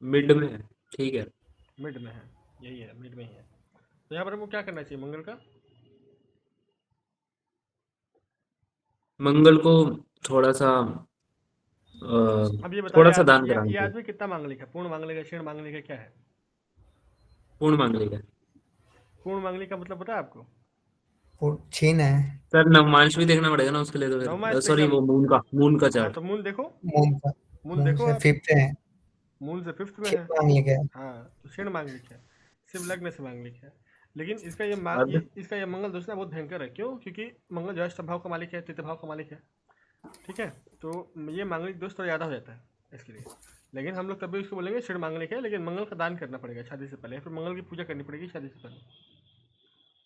मिड में है, ठीक है। मिड में है, यही है, मिड में ही है। तो यहाँ पर हमको क्या करना चाहिए मंगल का। मंगल को थोड़ा सा अब ये थोड़ा बताइए सा दान कराना ये चाहिए। आदमी कितना मांगलिक है, पूर्ण मांगलिक है, क्षीण मांगलिक है, क्या है। पूर्ण मांगलिक है। पूर्ण मांगलिक का मतलब पता है आपको। वो छीन है। सर नवमांश भी देखना पड़ेगा ना उसके लिए तो नवमा फिर, तो सॉरी एकदम। वो मून का हाँ चार्ट। तो मून देखो, मून का। मून मून देखो से आप। 5th है। मून से 5th में है। 6 मांगलिक है। हाँ तो क्षीण मांगलिक है, शिव लग्न से मांगलिक है। लेकिन अब इसका ये मंगल दोष ना बहुत भयंकर है। क्यों, क्योंकि मंगल जो है अष्टम भाव का मालिक है, तृतीय भाव का मालिक है। ठीक है, तो ये मांगलिक दोष थोड़ा ज़्यादा हो जाता है इसके लिए। लेकिन हम लोग तब भी उसको बोलेंगे क्षीण मांगलिक है, लेकिन मंगल का दान करना पड़ेगा शादी से पहले, फिर मंगल की पूजा करनी पड़ेगी शादी से पहले।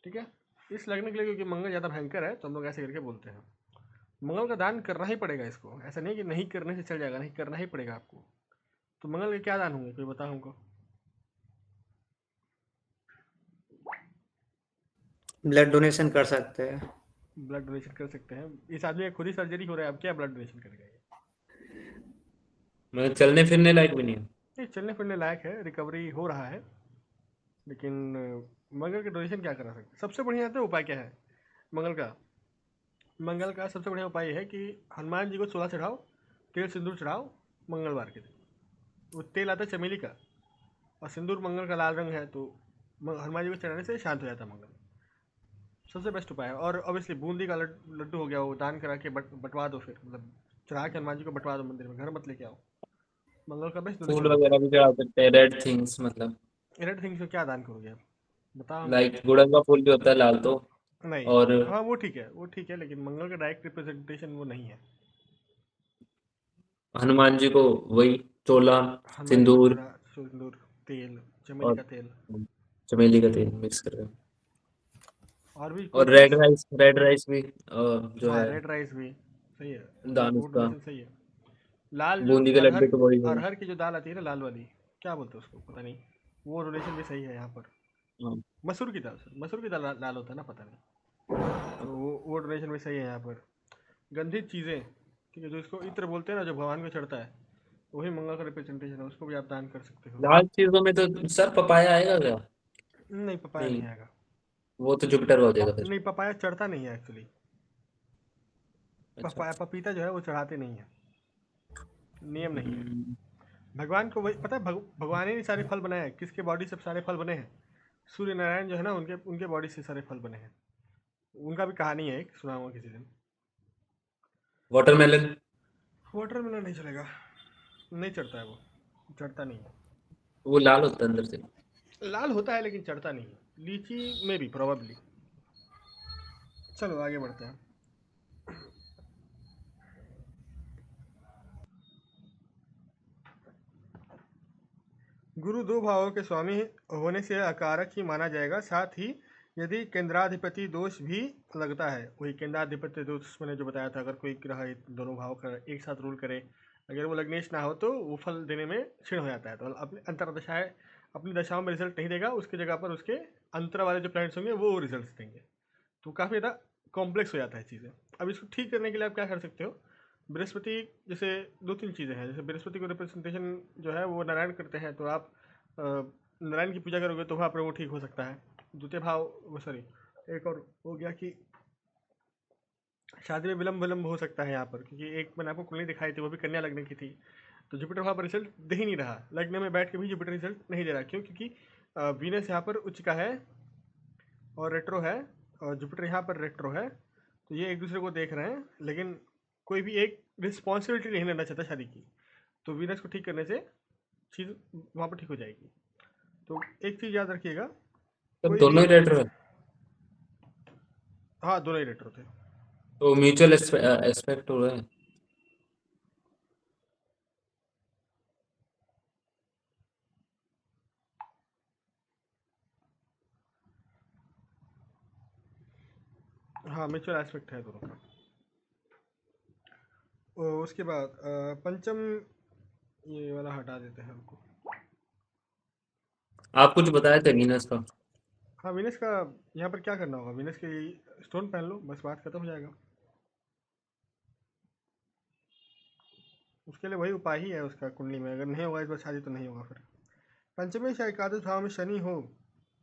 ठीक है, इस लग्न के लिए क्योंकि मंगल ज़्यादा भयंकर है तो हम लोग ऐसे करके बोलते हैं। मंगल का दान करना ही पड़ेगा इसको, ऐसा नहीं कि नहीं करने से चल जाएगा, नहीं करना ही पड़ेगा आपको। तो मंगल के क्या दान होंगे, कोई बताओ हमको। ब्लड डोनेशन कर सकते हैं। ब्लड डोनेशन कर सकते हैं, इस आदमी का खुद ही सर्जरी हो रहा है, अब क्या ब्लड डोनेशन करेगा ये। मैं चलने फिरने लायक भी नहीं है। ये चलने फिरने लायक है, रिकवरी हो रहा है, लेकिन मंगल के डोनेशन क्या करा सकते हैं। सबसे बढ़िया तो उपाय क्या है मंगल का। मंगल का सबसे बढ़िया उपाय है कि हनुमान जी को 16 चढ़ाओ, तेल सिंदूर चढ़ाओ मंगलवार के दिन। वो तेल आता है चमेली का, और सिंदूर मंगल का लाल रंग है, तो हनुमान जी को चढ़ाने से शांत हो जाता है मंगल। सबसे बेस्ट उपाय है। और ऑब्वियसली बूंदी का लड्डू हो गया, वो दान करा के बटवा दो, फिर मतलब चढ़ा के हनुमान जी को बटवा दो मंदिर में, घर मत लेके आओ। मंगल का बेस्ट फूल डोनेशन होता वगैरह भी चढ़ा सकते हैं, रेड थिंग्स मतलब। है। रेड थिंग्स को क्या दान करोगे आप, बताओ हम लाइक बताते गुड़हल का फूल भी होता है लाल तो। हैं। नहीं, और हाँ वो ठीक है, वो ठीक है, लेकिन मंगल का डायरेक्ट रिप्रेजेंटेशन वो नहीं है। हनुमान जी को वही चोला, हनुमान जी को सिंदूर चूड़ा, सिंदूर, तेल, चमेली और का तेल, चमेली का तेल मिक्स करके। और भी कोई और चीज़। रेड राइस भी जो हाँ है रेड राइस भी सही है, दान वो उसका। डोनेशन सही है। लाल जो बूंदी के अरहर, लड्डू तो वही है। अरहर की जो दाल आती है ना लाल वाली, क्या बोलते हैं उसको पता नहीं, वो डोनेशन भी सही है यहाँ पर। हाँ। मसूर की दाल, सर मसूर की दाल लाल होता है ना, पता नहीं, तो वो डोनेशन भी सही है यहाँ पर। गंधित चीज़ें, ठीक है, जो इसको इत्र बोलते हैं ना, जो भगवान को चढ़ता है, वही मंगल का रिप्रेजेंटेशन है, उसको भी आप दान कर सकते हो। लाल चीजों में तो सर पपाया आएगा क्या? नहीं पपाया नहीं, नहीं आएगा। वो तो जुपिटर हो जाएगा फिर। नहीं पपाया चढ़ता नहीं है एक्चुअली। अच्छा। पपाया पपीता जो है वो चढ़ाते नहीं है, नियम नहीं है। हम्म, भगवान को वही पता है, भगवान ही ने सारे फल बनाए हैं, किसके बॉडी से सारे फल बने हैं? सूर्य नारायण जो है ना, उनके उनके बॉडी से सारे फल बने हैं। उनका भी कहानी है एक, सुनाऊंगा किसी दिन। वाटरमेलन। वाटर मिलन नहीं चलेगा, नहीं चढ़ता है वो, चढ़ता नहीं है। वो लाल होता है अंदर से। लाल होता है लेकिन चढ़ता नहीं है। लीची में भी प्रोबेबली। चलो आगे बढ़ते हैं। गुरु दो भावों के स्वामी होने से अकारक ही माना जाएगा, साथ ही यदि केंद्राधिपति दोष भी लगता है, वही केंद्राधिपति दोष मैंने जो बताया था, अगर कोई ग्रह दोनों भाव का एक साथ रूल करे, अगर वो लग्नेश ना हो तो वो फल देने में क्षीण हो जाता है, तो अपनी अंतरदशाएं, अपनी दशाओं में रिजल्ट नहीं देगा, उसकी जगह पर उसके अंतर वाले जो प्लैनेट्स होंगे वो रिजल्ट देंगे। तो काफ़ी ज़्यादा कॉम्प्लेक्स हो जाता है चीज़ें। अब इसको ठीक करने के लिए आप क्या कर सकते हो? बृहस्पति, जैसे दो तीन चीज़ें हैं, जैसे बृहस्पति को रिप्रेजेंटेशन जो है वो नारायण करते हैं, तो आप नारायण की पूजा करोगे तो वहाँ पर वो ठीक हो सकता है। द्वितीय भाव, वो सॉरी, एक और हो गया कि शादी में विलम्ब विलम्ब हो सकता है यहाँ पर, क्योंकि एक मैंने आपको कुंडली दिखाई थी, वो भी कन्या लग्न की थी, तो जुपिटर वहाँ पर रिजल्ट दे ही नहीं रहा, लग्न में बैठ के भी जुपिटर रिजल्ट नहीं दे रहा। क्यों? क्योंकि वीनस यहाँ पर उच्च का है और रेट्रो है, और जुपिटर यहाँ पर रेट्रो है, तो ये एक दूसरे को देख रहे हैं, लेकिन कोई भी एक रिस्पॉन्सिबिलिटी नहीं लेना चाहता शादी की। तो वीनस को ठीक करने से चीज़ वहाँ पर ठीक हो जाएगी। तो एक चीज़ याद रखिएगा, तो कोई भी, दोनों ही रेटर है। हाँ दोनों ही रेट्रो थे। तो म्यूचुअल एस्पेक्ट हो रहा है। हाँ म्यूचुअल एस्पेक्ट है दोनों का। उसके बाद पंचम, ये वाला हटा देते हैं हमको। आप कुछ बताए थे वीनस का। हाँ विनस का, यहाँ पर क्या करना होगा, विनस के लिए स्टोन पहन लो, बस बात खत्म हो जाएगा। उसके लिए वही उपाय ही है उसका कुंडली में, अगर नहीं होगा इस बार शादी तो नहीं होगा फिर। पंचमेश या एकादश भाव में शनि हो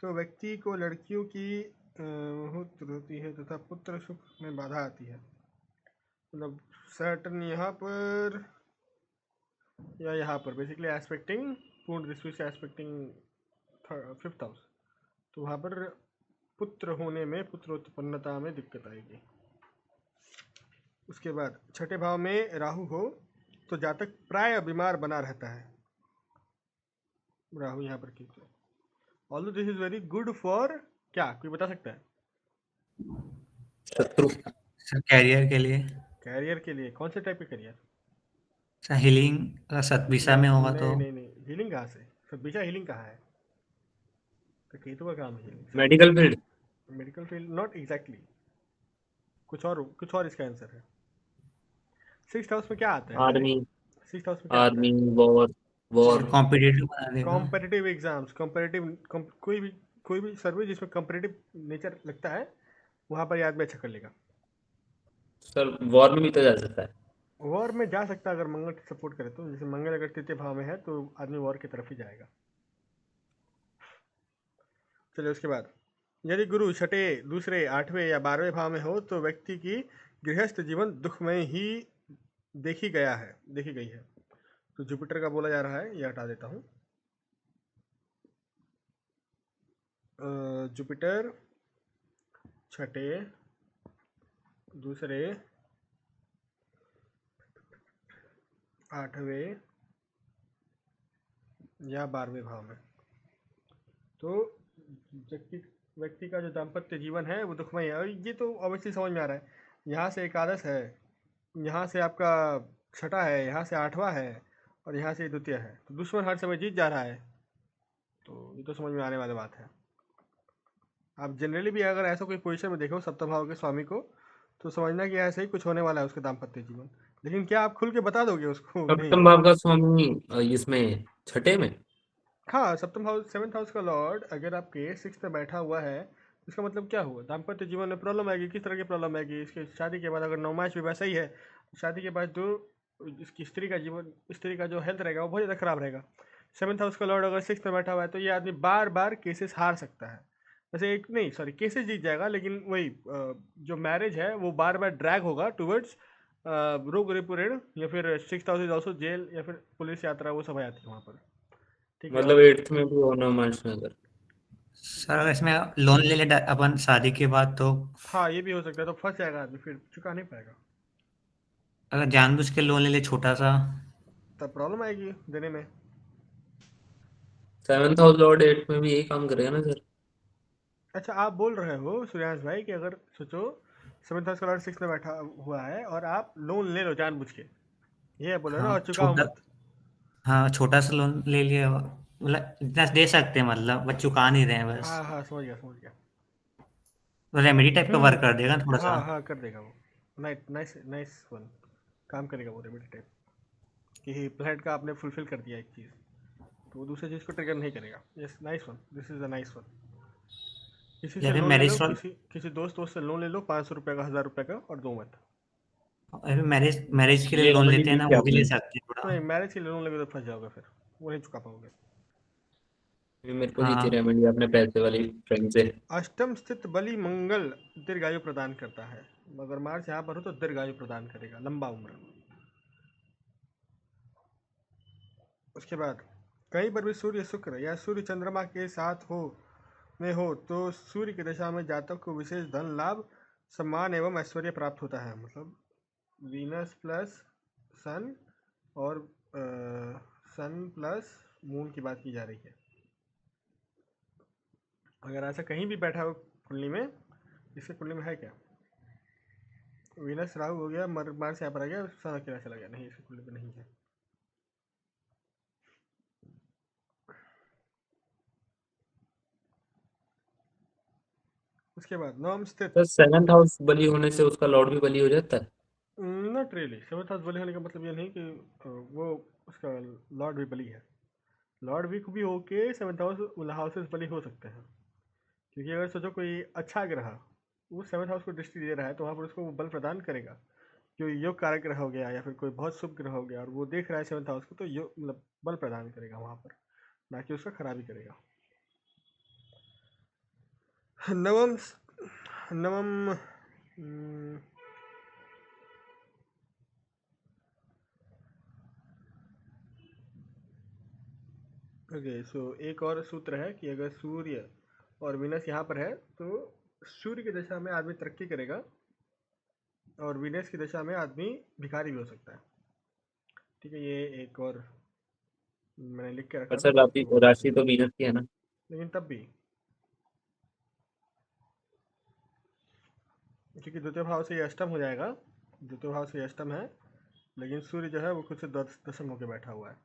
तो व्यक्ति को लड़कियों की बहुत होती है तथा पुत्र सुख में बाधा आती है। मतलब सैटर्न यहाँ पर या यहाँ पर बेसिकली एस्पेक्टिंग पूर्ण दृष्टि से एस्पेक्टिंग फिफ्थ हाउस, तो वहाँ पर पुत्र होने में, पुत्र उत्पन्नता में दिक्कत आएगी। उसके बाद छठे भाव में राहु हो तो जातक प्राय बीमार बना रहता है। राहु यहाँ पर ठीक है। Although this is very good for, क्या कोई बता सकता है? शत्रु। सर कैरियर के लिए। कैरियर के लिए? कौन से टाइप के कैरियर? सर हीलिंग सतभिसा में नहीं होगा तो। नहीं नहीं नहीं, हीलिंग कहाँ से? सब बीचा हीलिंग कहाँ है? तो केतु का काम है हीलिंग, सब बीचा। Medical field. Medical field not exactly, कुछ और इसका आंसर है। सिक्स हाउस में क्या आता है हमारे? आर्मी। सिक्स हाउस में क्या आता आर्मी, है? वॉर। नहीं वॉर। नहीं, कॉम्पिटिटिव बना देगा। कॉम्पिटिटिव एग्जाम्स, कॉम्पिटिटिव, कोई भी सर्विस जिसमें कॉम्पिटिटिव नेचर लगता है, वहाँ पर ये आदमी अच्छा कर लेगा। सर वॉर में भी तो जा सकता है। वॉर में जा सकता है अगर मंगल सपोर्ट करे तो, जैसे मंगल अगर तृतीय भाव में है तो आदमी वॉर की तरफ ही जाएगा। चलिए उसके बाद, यदि गुरु छठे, दूसरे, आठवें या 12वें भाव में हो तो व्यक्ति की गृहस्थ जीवन दुखमय ही देखी गई है। तो जुपिटर का बोला जा रहा है, ये हटा देता हूँ। जुपिटर छठे, दूसरे, आठवें या 12वें भाव में। तो व्यक्ति व्यक्ति का जो दाम्पत्य जीवन है वो दुखमय है, और ये तो ऑब्वियसली समझ में आ रहा है। यहाँ से एकादश है, यहाँ से आपका छठा है, यहाँ से आठवां है, और यहाँ से द्वितीय है, तो दुश्मन हर समय जीत जा रहा है। तो ये तो समझ में आने वाली बात है। आप जनरली भी अगर ऐसा कोई पोजीशन में देखो सप्तम भाव के स्वामी को, तो समझना कि ऐसे ही कुछ होने वाला है उसके दाम्पत्य जीवन। लेकिन क्या आप खुल के बता दोगे उसको? नहीं। सप्तम भाव का स्वामी इसमें छठे में। हाँ, सप्तम हाउस, सेवन्थ हाउस का लॉर्ड अगर आपके सिक्स में बैठा हुआ है, तो इसका मतलब क्या हुआ? दाम्पत्य जीवन में प्रॉब्लम आएगी। किस तरह की प्रॉब्लम आएगी? इसके शादी के बाद अगर नौमास भी वैसा ही है, शादी के बाद जो इसकी स्त्री का जो हेल्थ रहेगा वो बहुत ज़्यादा खराब रहेगा। सेवन्थ हाउस का लॉर्ड अगर सिक्स में बैठा हुआ है, तो ये आदमी बार बार केसेस हार सकता है। वैसे एक नहीं, सॉरी, केसेस जीत जाएगा, लेकिन वही जो मैरिज है वो बार बार ड्रैग होगा टूवर्ड्स रोग रिपुरेण, या फिर 6th house is also jail, या फिर पुलिस यात्रा, वो सब आ जाती है वहाँ पर। ठीक है। मतलब और 8th में भी होना मार्च में अगर। सर अगर इसमें लोन ले ले अपन शादी के बाद तो हाँ, ये भी हो सकता है, तो फंस जाएगा आदमी, फिर चुका नहीं पाएगा, अगर जानबूझ के लोन ले ले छोटा सा। तब प्रॉब्लम आएगी देने में। 7th हाउस लॉर्ड 8th में भी यही काम करेगा ना सर। अच्छा, आप बोल रहे हो सूर्यांश भाई कि अगर सोचो सेवन्थ हाउस का लॉर्ड सिक्स में बैठा हुआ है और आप लोन ले लो जानबूझ के, ये बोल रहे हो ना, हाँ और चुकाओ छोटा, मत। हाँ छोटा सा लोन ले लिया, मतलब इतना दे सकते हैं, मतलब बस चुका नहीं रहे हैं बस। हाँ हाँ, समझ गया समझ गया। तो रेमेडी टाइप का वर्क कर देगा थोड़ा सा। हाँ हाँ, कर देगा वो। Nice nice nice one. काम करेगा वो रेमेडी टाइप, कि प्लान का आपने फुलफिल कर दिया एक चीज़, तो वो दूसरी चीज़ को ट्रिगर नहीं करेगा। Yes, nice one, this is a nice one. किसी या से फिर लोन ले लो, मैरिज, किसी किसी दोस्त दोस्त से लोन ले लो, 500 रुपये का, 1000 रुपये का, और दो मत। मैरिज मैरिज के लिए ये लोन रेमेडी लेते हैं ली ना, क्या वो भी ले आपने? सकते हैं थोड़ा। नहीं, मैरिज के लिए लोन लगे तो फंस जाओगे, फिर वो नहीं चुका पाओगे। ये मेरे को दी थी हाँ रेमेडी आपने पैसे वाली फ्रेंड से। अष्टम स्थित बलि मंगल दीर्घायु प्रदान करता है। अगर मार्स यहाँ पर हो तो दीर्घायु प्रदान करेगा, लंबा उम्र। उसके बाद कहीं पर भी सूर्य शुक्र या सूर्य चंद्रमा के साथ हो में हो, तो सूर्य की दशा में जातक को विशेष धन लाभ, सम्मान एवं ऐश्वर्य प्राप्त होता है। मतलब वीनस प्लस सन, और सन प्लस मून की बात की जा रही है। अगर ऐसा कहीं भी बैठा हो कुंडली में, इसके कुंडली में है क्या? वीनस राहु हो गया, मार्स यहाँ पर आ गया, सन अकेला चला गया, नहीं, इसके कुंडली में नहीं है। उसके बाद नवम स्थित, सर 7th हाउस बली होने से उसका लॉर्ड भी बली हो जाता है? Not really. सेवन्थ हाउस बली होने का मतलब ये नहीं कि वो उसका लॉर्ड भी बली है। लॉर्ड वीक भी होके सेवन्थ हाउसेस बली हो सकते हैं, क्योंकि अगर सोचो कोई अच्छा ग्रह वो सेवन्थ हाउस को दृष्टि दे रहा है, तो वहाँ पर उसको वो बल प्रदान करेगा। जो योग कारक ग्रह हो गया, या फिर कोई बहुत शुभ ग्रह हो गया, और वो देख रहा है सेवन्थ हाउस को, तो योग मतलब बल प्रदान करेगा वहाँ पर, ना कि उसका खराबी करेगा। नवम नवम ओके, सो एक और सूत्र है कि अगर सूर्य और विनस यहाँ पर है, तो सूर्य की दशा में आदमी तरक्की करेगा, और विनस की दशा में आदमी भिखारी भी हो सकता है। ठीक है, ये एक और मैंने लिख के पर रखा था, सर तो आपको बोल देते राशि हैं। तो वीनस की है ना। लेकिन तब भी, क्योंकि द्वितीय भाव से ये अष्टम हो जाएगा, द्वितीय भाव से ये अष्टम है, लेकिन सूर्य जो है वो खुद से दशम होकर बैठा हुआ है।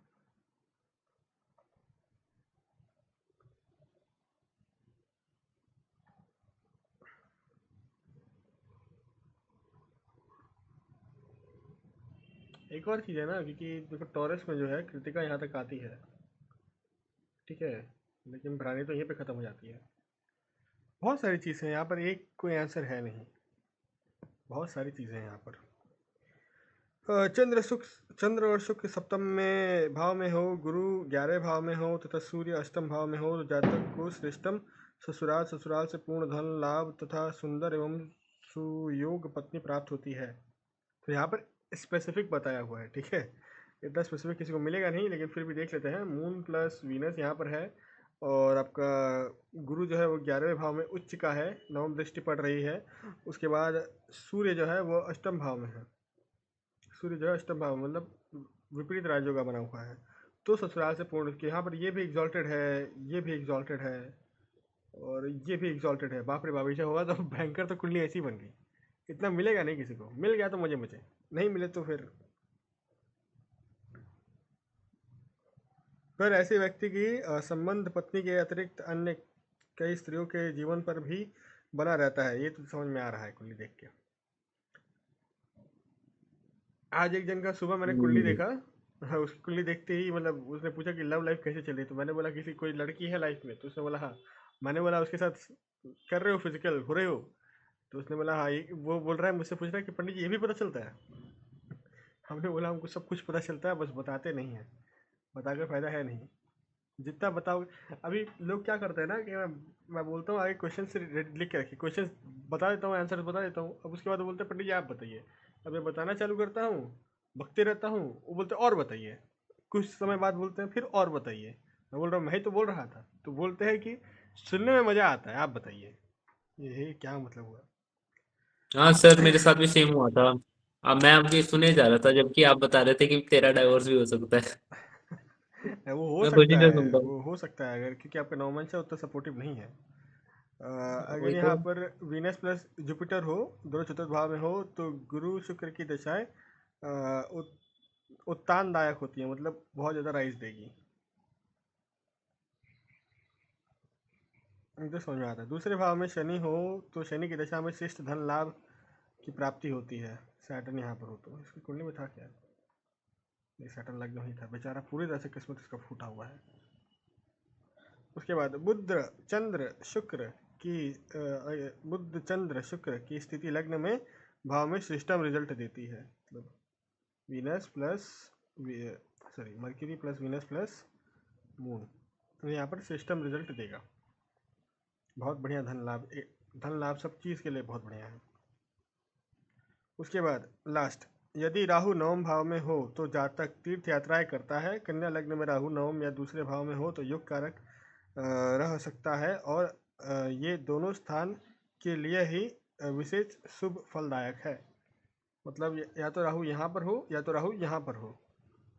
एक और चीज़ है ना, क्योंकि देखो टॉरस में जो है कृतिका यहाँ तक आती है, ठीक है, लेकिन भरानी तो यहीं पे ख़त्म हो जाती है। बहुत सारी चीज़ें हैं यहाँ पर, एक कोई आंसर है नहीं, बहुत सारी चीज़ें हैं यहाँ पर। चंद्र और शुक्र सप्तम में भाव में हो, गुरु 11वें भाव में हो, तथा सूर्य अष्टम भाव में हो, तो जातक को श्रेष्ठम ससुराल से पूर्ण धन लाभ तथा सुंदर एवं सुयोग पत्नी प्राप्त होती है। तो यहाँ पर स्पेसिफिक बताया हुआ है, ठीक है। इतना स्पेसिफिक किसी को मिलेगा नहीं, लेकिन फिर भी देख लेते हैं। मून प्लस वीनस यहाँ पर है, और आपका गुरु जो है वो 11वें भाव में उच्च का है, नवम दृष्टि पड़ रही है। उसके बाद सूर्य जो है वो अष्टम भाव में है, सूर्य जो है अष्टम भाव में, मतलब विपरीत राज्यों का बना हुआ है। तो ससुराल से पूर्ण कि यहाँ पर ये भी एग्जॉल्टेड है, ये भी एग्जॉल्टेड है, और ये भी एग्जॉल्टेड है। बाप रे बाप, ऐसा होगा तो भयंकर, तो कुंडली ऐसी बन गई। इतना मिलेगा नहीं किसी को, मिल गया तो मुझे मुझे, नहीं मिले तो फिर ऐसे व्यक्ति की संबंध पत्नी के अतिरिक्त अन्य कई स्त्रियों के जीवन पर भी बना रहता है। ये तो समझ में आ रहा है कुंडली देख के। आज एक जन का सुबह मैंने कुंडली हम्म। देखा। हाँ, उसकी कुंडली देखते ही मतलब उसने पूछा कि लव लाइफ कैसे चल रही, तो मैंने बोला किसी कोई लड़की है लाइफ में, तो उसने बोला हाँ। मैंने बोला उसके साथ कर रहे हो, फिजिकल हो रहे हो, तो उसने बोला हाँ। वो बोल रहा है, मुझसे पूछ रहा है कि पंडित जी ये भी पता चलता है। हमने बोला हमको सब कुछ पता चलता है, बस बताते नहीं है, बताकर फायदा है नहीं। जितना बताओगे, अभी लोग क्या करते हैं ना कि मैं बोलता हूँ आगे क्वेश्चन से लिख के रखिए, क्वेश्चन बता देता हूँ, आंसर बता देता हूँ, अब उसके बाद वो बोलते हैं पंडित जी आप बताइए। अब मैं बताना चालू करता हूँ, बकते रहता हूँ, वो बोलते हैं और बताइए। कुछ समय बाद बोलते हैं फिर और बताइए। मैं बोल रहा हूँ मैं ही तो बोल रहा था, तो बोलते हैं कि सुनने में मज़ा आता है, आप बताइए। ये क्या मतलब हुआ? हाँ सर, मेरे साथ भी सेम हुआ था। अब मैं आपकी सुने जा रहा था, जबकि आप बता रहे थे कि तेरा डाइवोर्स भी हो सकता है। वो हो मैं खुशी सकता से है, सुनता हूँ। वो हो सकता है, अगर क्योंकि आपका नौमंश है उतना सपोर्टिव नहीं है। अगर वही तो। यहाँ पर वीनस प्लस जुपिटर हो, दोनों चतुर्थ भाव में हो, तो गुरु शुक्र की दशाएं उत्तानदायक होती है, मतलब बहुत ज़्यादा राइज देगी। मुझे समझ में आता है। दूसरे भाव में शनि हो तो शनि की दशा में शिष्ट धन लाभ की प्राप्ति होती है। सैटर्न यहाँ पर हो तो इसकी कुंडली में था क्या? नहीं, सैटर्न लग्न नहीं था, बेचारा पूरी तरह से किस्मत इसका फूटा हुआ है। उसके बाद बुध चंद्र शुक्र की स्थिति लग्न में भाव में सिस्टम रिजल्ट देती है। मतलब Venus plus mercury plus Venus plus moon, तो यहाँ पर सिस्टम रिजल्ट देगा। बहुत बढ़िया धन लाभ सब चीज़ के लिए बहुत बढ़िया है। उसके बाद लास्ट, यदि राहु नवम भाव में हो तो जातक तीर्थ यात्राएं करता है। कन्या लग्न में राहु नवम या दूसरे भाव में हो तो युग कारक रह सकता है, और ये दोनों स्थान के लिए ही विशेष शुभ फलदायक है। मतलब या तो राहु यहाँ पर हो या तो राहु यहाँ पर हो,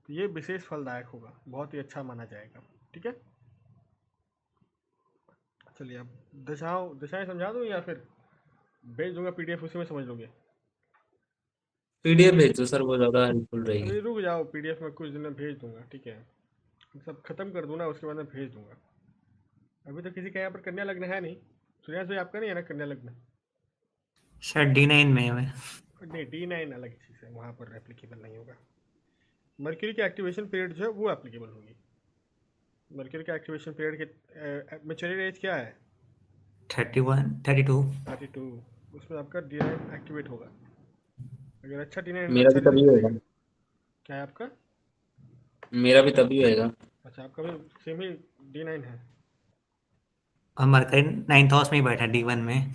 तो ये विशेष फलदायक होगा, बहुत ही अच्छा माना जाएगा। ठीक है, चलिए अब दशाएं समझा दूँ या फिर भेज दूंगा पीडीएफ, उसी में समझ लोगे? पीडीएफ भेज दो सर, वो ज़्यादा हेल्पफुल रहेगी। अभी रुक जाओ, पीडीएफ में कुछ दिन में भेज दूंगा, ठीक है? सब खत्म कर दूँ ना, उसके बाद मैं भेज दूंगा। अभी तो किसी का यहाँ पर कन्या लग्न है नहीं। सूर्यास भाई आपका नहीं है ना कन्या लग्न? सर D9 में है। नहीं, D9 अलग चीज़ है, वहाँ पर एप्लीकेबल नहीं होगा। मर्क्यूरी की एक्टिवेशन पीरियड जो है वो एप्लीकेबल होगी। मर्क्यूरी का एक्टिवेशन पीरियड के मेच्योरिटी एज क्या है? 31 32। 32। उसमें आपका D9 एक्टिवेट होगा। अगर अच्छा D9 तो मेरा अच्छा भी तभी रिजल्ट होगा। देगा। क्या है आपका? मेरा भी तभी होएगा। अच्छा, आपका भी सेम ही D9 है। और मरकरी 9th हाउस में ही बैठा D1 में।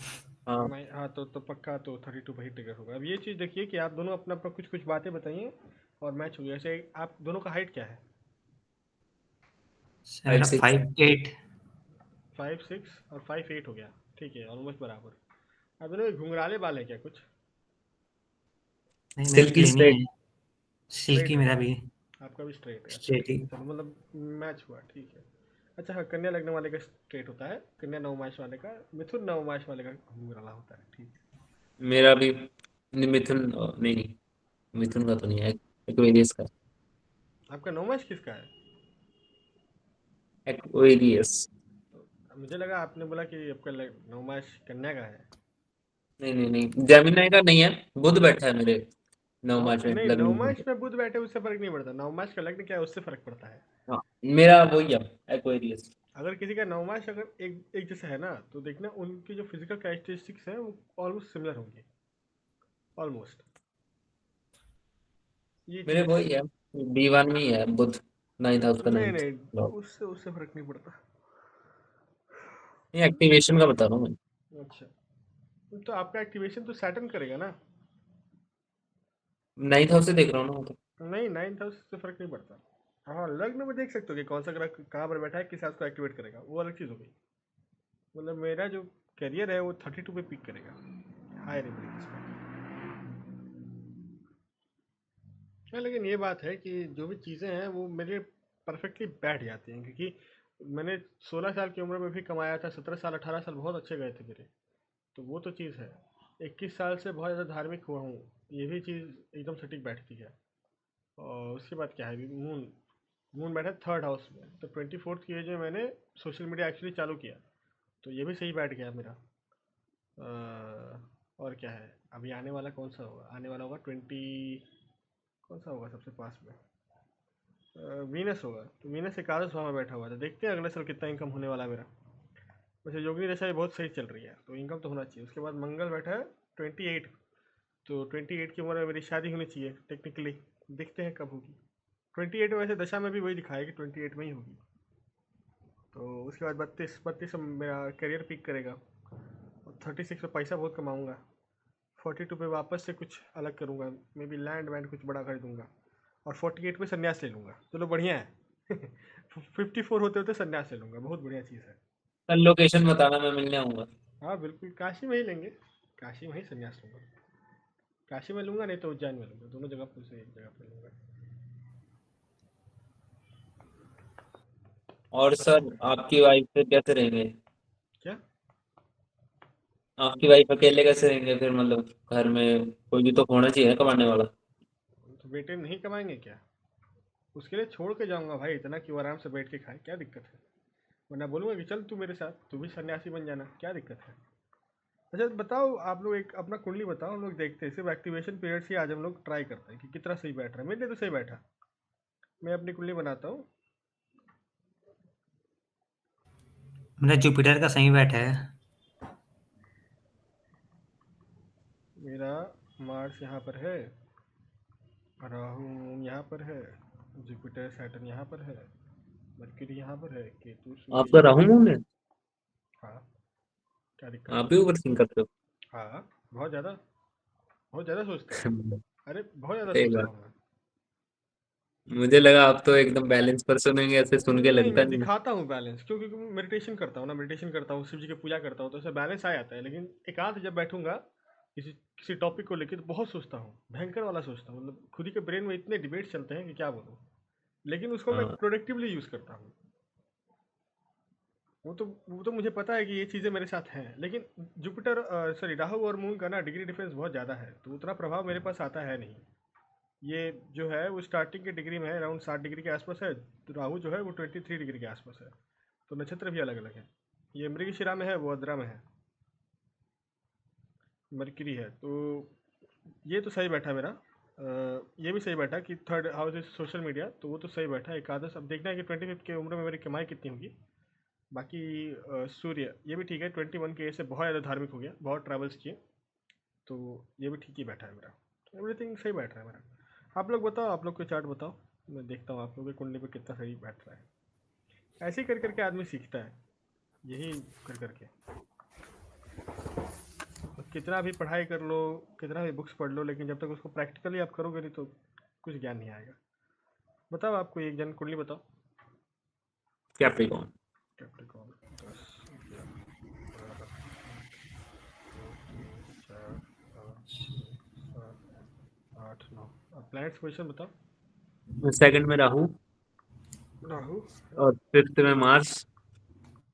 हाँ। नहीं, हाँ, तो पक्का तो 32 वही ट्रिगर होगा। अब ये चीज़ देखिए कि आप दोनों अपना अपना कुछ कुछ बातें बताइए और मैच हो गया। जैसे आप दोनों का हाइट क्या है? सर फाइव मेरा सिक्स 5'8". 5'6" और 5'8" हो गया। ठीक है, ऑलमोस्ट बराबर। आप दोनों के घुंघराले बाल है क्या कुछ? नहीं, मेरा सिल्की प्लेन ही स्ट्रेट। है। स्ट्रेट सिल्की है? मेरा भी। आपका भी स्ट्रेट है, अच्छा। स्ट्रेट ही। चलो, मतलब मैच हुआ, ठीक है। अच्छा हाँ, कन्या लग्न वाले का स्ट्रेट होता है, कन्या नवमाश वाले का, मिथुन नवमाश वाले का घुंघराला होता है, ठीक है। मेरा भी नहीं, मिथुन नहीं नहीं, मिथुन का तो नहीं है, एक्वेरियस का। आपका नवमाश किसका है? एक्वेरियस। तो मुझे लगा आपने बोला कि आपका नवमाश कन्या का है। नहीं नहीं नहीं, जेमिनाई का नहीं है। बुध बैठा है मेरे नौ 9 मार्च में नहीं, लग्न में। नवमाश में बुध बैठे उससे फर्क नहीं पड़ता, नवमाश का लग्न क्या है उससे फर्क पड़ता है। हाँ, मेरा वही है, एक्वेरियस। अगर किसी का नवमाश अगर एक एक जैसा है ना, तो देखना उनकी जो फिजिकल कैरेक्टरिस्टिक्स है वो ऑलमोस्ट सिमिलर होंगे, ऑलमोस्ट। ये मेरे चीज़ है। वही है, D1 में ही है बुध, 9th हाउस का नहीं 9th। नहीं, उससे उससे फर्क नहीं पड़ता। नहीं, एक्टिवेशन का बता रहा हूँ मैं। अच्छा, तो आपका एक्टिवेशन तो सैटर्न करेगा ना? 9th हाउस से देख रहा हूँ ना मैं तो। नहीं, 9th हाउस से फर्क नहीं पड़ता। हाँ, लग्न में देख सकते हो कि कौन सा ग्रह कहाँ पर बैठा है, किस हाउस को एक्टिवेट करेगा, वो अलग चीज़ हो गई। मतलब मेरा जो करियर है वो 32 पे पिक करेगा, हायर एबिलिटीज पे। हाँ, लेकिन ये बात है कि जो भी चीज़ें हैं वो मेरे परफेक्टली बैठ जाती हैं, क्योंकि मैंने 16 साल की उम्र में भी कमाया था, 17 साल 18 साल बहुत अच्छे गए थे मेरे। तो वो तो चीज़ है। 21 साल से बहुत ज़्यादा धार्मिक हुआ हूँ, ये भी चीज़ एकदम सटीक बैठती है। और उसके बाद क्या है, अभी मून मून बैठा थर्ड हाउस में, तो 24th की एज में मैंने सोशल मीडिया एक्चुअली चालू किया, तो ये भी सही बैठ गया मेरा। और क्या है, अभी आने वाला कौन सा होगा, आने वाला होगा कौन सा होगा सबसे पास में, वीनस होगा। तो वीनस एकादश भाव में बैठा हुआ था, देखते हैं अगले साल कितना इनकम होने वाला है मेरा। वैसे योगिनी दशा भी बहुत सही चल रही है, तो इनकम तो होना चाहिए। उसके बाद मंगल बैठा है 28, तो 28 की उम्र में मेरी शादी होनी चाहिए टेक्निकली, देखते हैं कब होगी। 28 में, वैसे दशा में भी वही दिखाया कि 28 में ही होगी। तो उसके बाद 32 में मेरा करियर पिक करेगा, और 36 में पैसा बहुत कमाऊंगा। 42 पे वापस से कुछ अलग करूंगा, मे बी लैंड वैंड कुछ बड़ा खरीदूंगा। और 48 में संन्यास ले लूँगा, चलो बढ़िया है। 54 होते होते संन्यास ले लूँगा, बहुत बढ़िया चीज़ है। कल लोकेशन बताना, मैं मिलने आऊंगा। हाँ बिल्कुल, काशी में ही लेंगे, काशी में ही संन्यास लूँगा। काशी में लूँगा, नहीं तो उज्जैन में लूँगा, दोनों जगह पर से एक जगह पर लूँगा। और सर आपकी वाइफ फिर कैसे रहेंगे? क्या? आपकी वाइफ अकेले कैसे रहेंगे फिर, मतलब घर में कोई भी तो होना चाहिए ना कमाने वाला। तो बेटे नहीं कमाएंगे क्या? उसके लिए छोड़ के जाऊँगा भाई, इतना क्यों, आराम से बैठ के खाए, क्या दिक्कत है? वरना बोलूँगा कि चल तू मेरे साथ, तू भी सन्यासी बन जाना, क्या दिक्कत है? अच्छा बताओ, आप लोग एक अपना कुंडली बताओ, हम लोग देखते हैं। सिर्फ एक्टिवेशन पीरियड से आज हम लोग ट्राई करते हैं कि कितना सही बैठ रहा है। मेरे लिए तो सही बैठा, मैं अपनी कुंडली बनाता हूँ। मेरा जुपिटर का सही बैठा है। मेरा मार्स यहाँ पर है, राहु यहाँ पर है, जुपिटर सैटर्न यहाँ पर है, मरकरी यहाँ पर है, केतु सूर्य आपका यहाँ राहु पर है। मून है? हाँ, क्या दिक्कत आप है? भी ओवर थिंक करते हो? हाँ, बहुत ज़्यादा सोचता हूँ। अरे बहुत ज़्यादा सही सोचता बात। हूँ मैं। मुझे लगा आप तो एकदम बैलेंस पर्सन होंगे, ऐसे सुन के नहीं, लगता मैं नहीं। दिखाता हूँ बैलेंस, क्योंकि मैं मेडिटेशन करता हूँ ना, मेडिटेशन करता हूँ, शिव जी की पूजा करता हूँ, तो ऐसा बैलेंस आ जाता है। लेकिन एकांत जब बैठूंगा किसी किसी टॉपिक को लेकर, तो बहुत सोचता हूँ, भयंकर वाला सोचता हूँ, मतलब खुद ही के ब्रेन में इतने डिबेट चलते हैं कि क्या बोलूँ। लेकिन उसको मैं हाँ। प्रोडक्टिवली यूज़ करता हूँ। वो तो मुझे पता है कि ये चीज़ें मेरे साथ हैं, लेकिन जुपिटर, सॉरी, राहु और मून का ना डिग्री डिफरेंस बहुत ज़्यादा है, तो उतना प्रभाव मेरे पास आता है नहीं। ये जो है वो स्टार्टिंग के डिग्री में है, अराउंड 60 डिग्री के आसपास है, तो राहु जो है वो 23 डिग्री के आसपास है। तो नक्षत्र भी अलग अलग है। ये मृगशिरा में है, वो अद्रा में है, मरकरी है। तो ये तो सही बैठा मेरा। ये भी सही बैठा कि third house is social media, तो वो तो सही बैठा। एकादश, अब देखना है कि 25 की उम्र में मेरी कमाई कितनी होगी। बाकी सूर्य ये भी ठीक है, 21 के एज से बहुत ज़्यादा धार्मिक हो गया, बहुत ट्रैवल्स किए, तो ये भी ठीक ही बैठा है मेरा। एवरीथिंग सही बैठ रहा है मेरा। आप लोग बताओ, आप लोग कोई चार्ट बताओ, मैं देखता हूँ आप लोग के कुंडली पे कितना सही बैठ रहा है। ऐसे ही कर करके आदमी सीखता है, यही कर करके। कितना भी पढ़ाई कर लो, कितना भी बुक्स पढ़ लो, लेकिन जब तक उसको प्रैक्टिकली आप करोगे नहीं, तो कुछ ज्ञान नहीं आएगा। बताओ, आपको एक जन कुंडली बताओ। कैप्रिकॉर्न। कैप्रिकॉर्न, 10, 11, 12, 2, 3, 4, 5, 6, 7, 8, 9। अब प्लैनेट्स पोजिशन बताओ। सेकंड में राहु, राहु, और फिफ्थ में मार्स,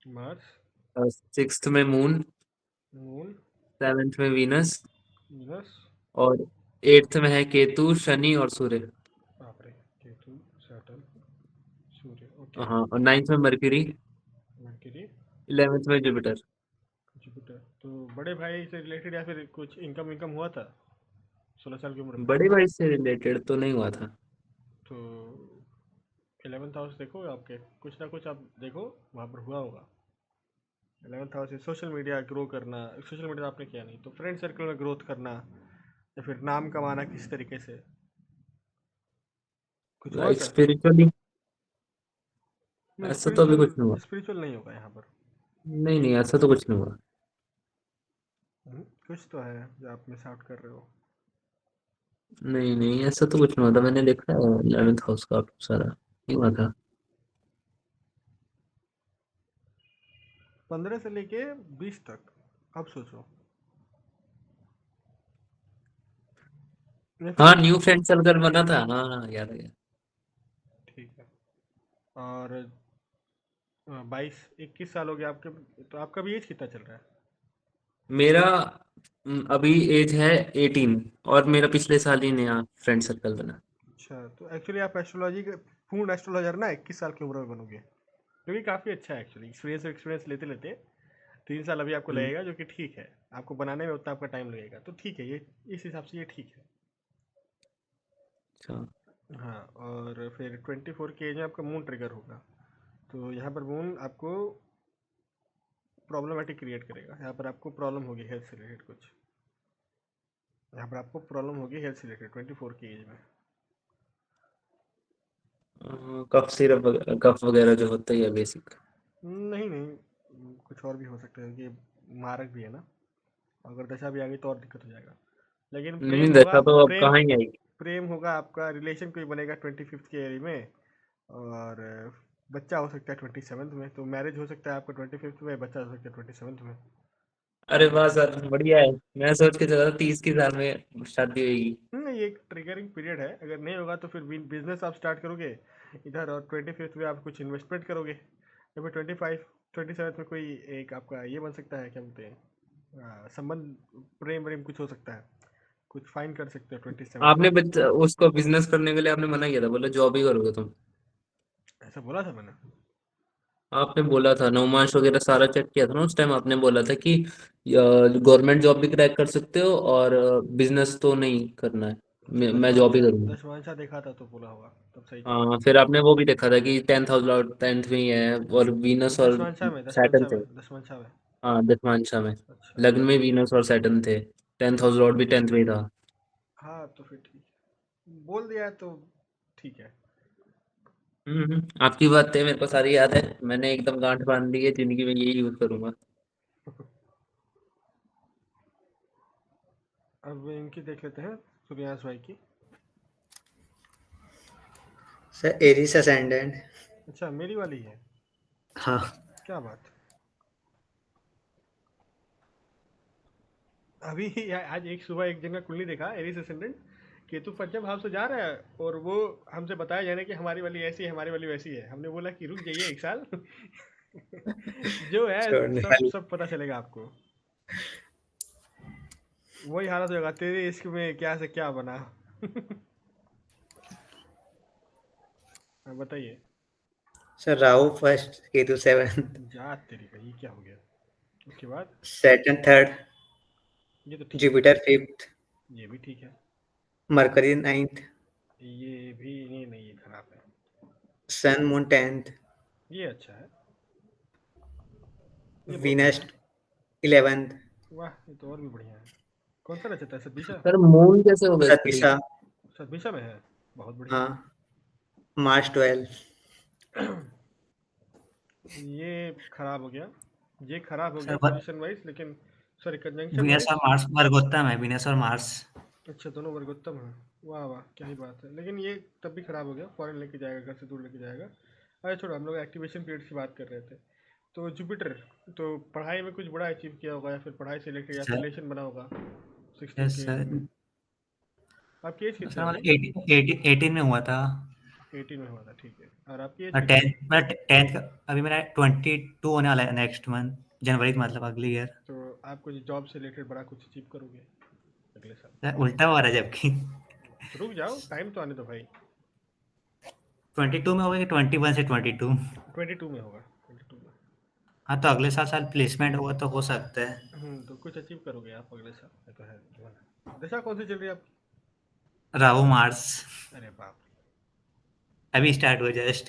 मार्स, और सिक्स्थ में मून, मून, सेवेंथ में वीनस, वीनस, और एट्थ में है केतु, शनि और सूर्य। बाप रे, केतु, सैटर्न, सूर्य, ओके। हाँ, और नाइन्थ में मरकरी, मरकरी, 11th में जुपिटर। जुपिटर। तो बड़े भाई से रिलेटेड या फिर कुछ इनकम इनकम हुआ था 16 साल की उम्र में? बड़े भाई से रिलेटेड तो नहीं हुआ था। तो 11th हाउस देखो आपके, कुछ ना कुछ आप देखो, वहाँ पर हुआ होगा। 11th house social media grow करना, सोशल मीडिया आपने किया नहीं, तो फ्रेंड सर्कल में ग्रोथ करना, या फिर नाम कमाना किस तरीके से, कुछ हुआ लाइक क्या? स्पिरिचुअली नहीं, ऐसा तो अभी कुछ नहीं हुआ। स्पिरिचुअल नहीं होगा यहाँ पर। नहीं नहीं, ऐसा तो कुछ नहीं हुआ। कुछ तो है जो आप मिस आउट कर रहे हो। नहीं नहीं, ऐसा तो कुछ नहीं हुआ था, मैंने देखा है 11th हाउस का सारा, नहीं हुआ था। 15 से लेके 20 तक, अब सोचो, या फिर हाँ, कुछ। न्यू फ्रेंड सर्कल बना था, हाँ हाँ, याद आ गया। ठीक है। और 22-21 साल हो गया आपके, तो आपका भी एज कितना चल रहा है? मेरा अभी एज है 18 और मेरा पिछले साल ही नया फ्रेंड सर्कल बना। अच्छा, तो एक्चुअली आप एस्ट्रोलॉजी के पूर्ण एस्ट्रोलॉजर ना 21 साल की उम्र में बनोगे, जो कि काफ़ी अच्छा है एक्चुअली। एक्सपीरियंस लेते लेते 3 साल अभी आपको हम्म, लगेगा, जो कि ठीक है। आपको बनाने में उतना आपका टाइम लगेगा, तो ठीक है, ये इस हिसाब से ये ठीक है। अच्छा। हाँ, और फिर 24 की एज में आपका मून ट्रिगर होगा, तो यहाँ पर मून आपको प्रॉब्लमेटिक क्रिएट करेगा। यहाँ पर आपको प्रॉब्लम होगी हेल्थ से रिलेटेड कुछ, यहाँ पर आपको प्रॉब्लम होगी हेल्थ से रिलेटेड 24 की एज में। कफ सिरप कफ वगैरह जो होता ही है बेसिक। नहीं नहीं, कुछ और भी हो सकता है, कि मारक भी है ना, अगर दशा भी आ गई तो और दिक्कत हो जाएगा। लेकिन नहीं, प्रेम होगा, दशा तो अब प्रेम कहाँ ही आएगी। प्रेम होगा आपका, रिलेशन कोई बनेगा 25th के एरी में, और बच्चा हो सकता है 27th में, तो मैरिज हो सकता है आपका 25th में, बच्चा हो सकता है 27th में। अरे वाह सर, बढ़िया है। मैं सोच के चला था 30 की साल में शादी होगी। ये एक ट्रिगरिंग पीरियड है, अगर नहीं होगा तो फिर बिजनेस आप स्टार्ट करोगे इधर, और 25th में आप कुछ इन्वेस्टमेंट करोगे, या फिर 27th में कोई एक आपका ये बन सकता है, क्या बोलते हैं, संबंध, प्रेम प्रेम कुछ हो सकता है, कुछ फाइन कर सकते हो 27th में। आपने उसको बिजनेस करने के लिए आपने मना किया था, बोला जॉब ही करोगे तुम। ऐसा बोला था मैंने? आपने बोला था नौमांश वगैरह सारा चेक किया था ना उस टाइम, आपने बोला था कि गवर्नमेंट जॉब भी क्रैक कर सकते हो और बिजनेस तो नहीं करना है। अच्छा, मैं जॉब ही करूंगा। दशमांशा देखा था तो बोला होगा, तब सही किया हाँ, होगा। फिर आपने वो भी देखा था कि 10th हाउस लॉर्ड 10th में ही है और वीनस और सैटर्न थे। दशमांशा में। हाँ, दशमांशा में अच्छा, लग्न में वीनस और सैटर्न थे। 10th हाउस लॉर्ड भी 10th में ही था। हाँ तो फिर ठीक है, बोल दिया है तो ठीक है। आपकी बातें मेरे को सारी याद है, मैंने एकदम गांठ बांध ली है, जिंदगी में यही यूज करूंगा। अब इनकी देख लेते हैं, सूर्यांश भाई की। Sir Aries ascendant. अच्छा, मेरी वाली है, हाँ क्या बात। अभी आज एक सुबह एक जगह कुंडली देखा, एरिस असेंडेंट, केतु पंचम भाव से जा रहा है, और वो हमसे बताया जा रहा है कि हमारी वाली ऐसी है, हमारी वाली वैसी है। हमने बोला कि रुक जाइए एक साल। जो है छोड़ने सब वाली। सब पता चलेगा आपको। वही हालत होगा, तेरे इश्क में क्या से क्या बना। हाँ, बताइए। Sir Rahu first, Ketu seventh, जा तेरी का, ये क्या हो गया? उसके बाद सैटर्न थर्ड, ये तो ठीक है, जुपिटर फिफ्थ, ये भी ठीक है, मरकरी नाइन्थ, ये भी नहीं, ये खराब है, सन मून टेंथ, ये अच्छा है, ये बहुत वीनस बढ़िया है। 11th, वाह, ये तो और भी बढ़िया है। कौन सा नक्षत्र है, सतभिषा? सर मून कैसे हो गए थ्री? सतभिषा। सतभिषा में है, बहुत बढ़िया। हाँ, मार्च 12। ये खराब हो गया, ये खराब हो गया सर पोजीशन वाइज, लेकिन सॉरी कंजंक्शन वीनस और वाइज। मार्स वर्गोत्तम है, वीनस और मार्स। अच्छा, दोनों वर्गोत्तम हैं, वाह वाह, क्या ही बात है। लेकिन ये तब भी खराब हो गया, फॉरेन लेके जाएगा, घर से दूर लेके जाएगा। अरे छोड़ो, हम लोग एक्टिवेशन पीरियड की बात कर रहे थे। तो जुपिटर, तो पढ़ाई में कुछ बड़ा अचीव किया होगा, या फिर पढ़ाई से रिलेटेड या फिर सर रिलेशन बना होगा 16 यस के एज सर। में। आपकी एज कितनी सर है मतलब अभी? 18 में हुआ था। 18 में हुआ था, ठीक है। और आपकी एज और कितनी है? 10th का अभी मेरा 22 होने वाला है नेक्स्ट मंथ, जनवरी मतलब अगली ईयर। तो आप कुछ जॉब से रिलेटेड बड़ा कुछ अचीव करोगे अगले साल। सर उल्टा हो रहा है जबकि। तो रुक जाओ, टाइम तो आने दो भाई। 22 में होगा कि 21 से 22? 22 में होगा, 22 में। हाँ तो अगले साल साल प्लेसमेंट होगा तो हो सकता है। तो कुछ अचीव करोगे आप अगले साल, ये तो है जीवन। दशा कौन सी चल रही है आपकी? राहु मार्स अरे बाप अभी स्टार्ट हुआ जस्ट।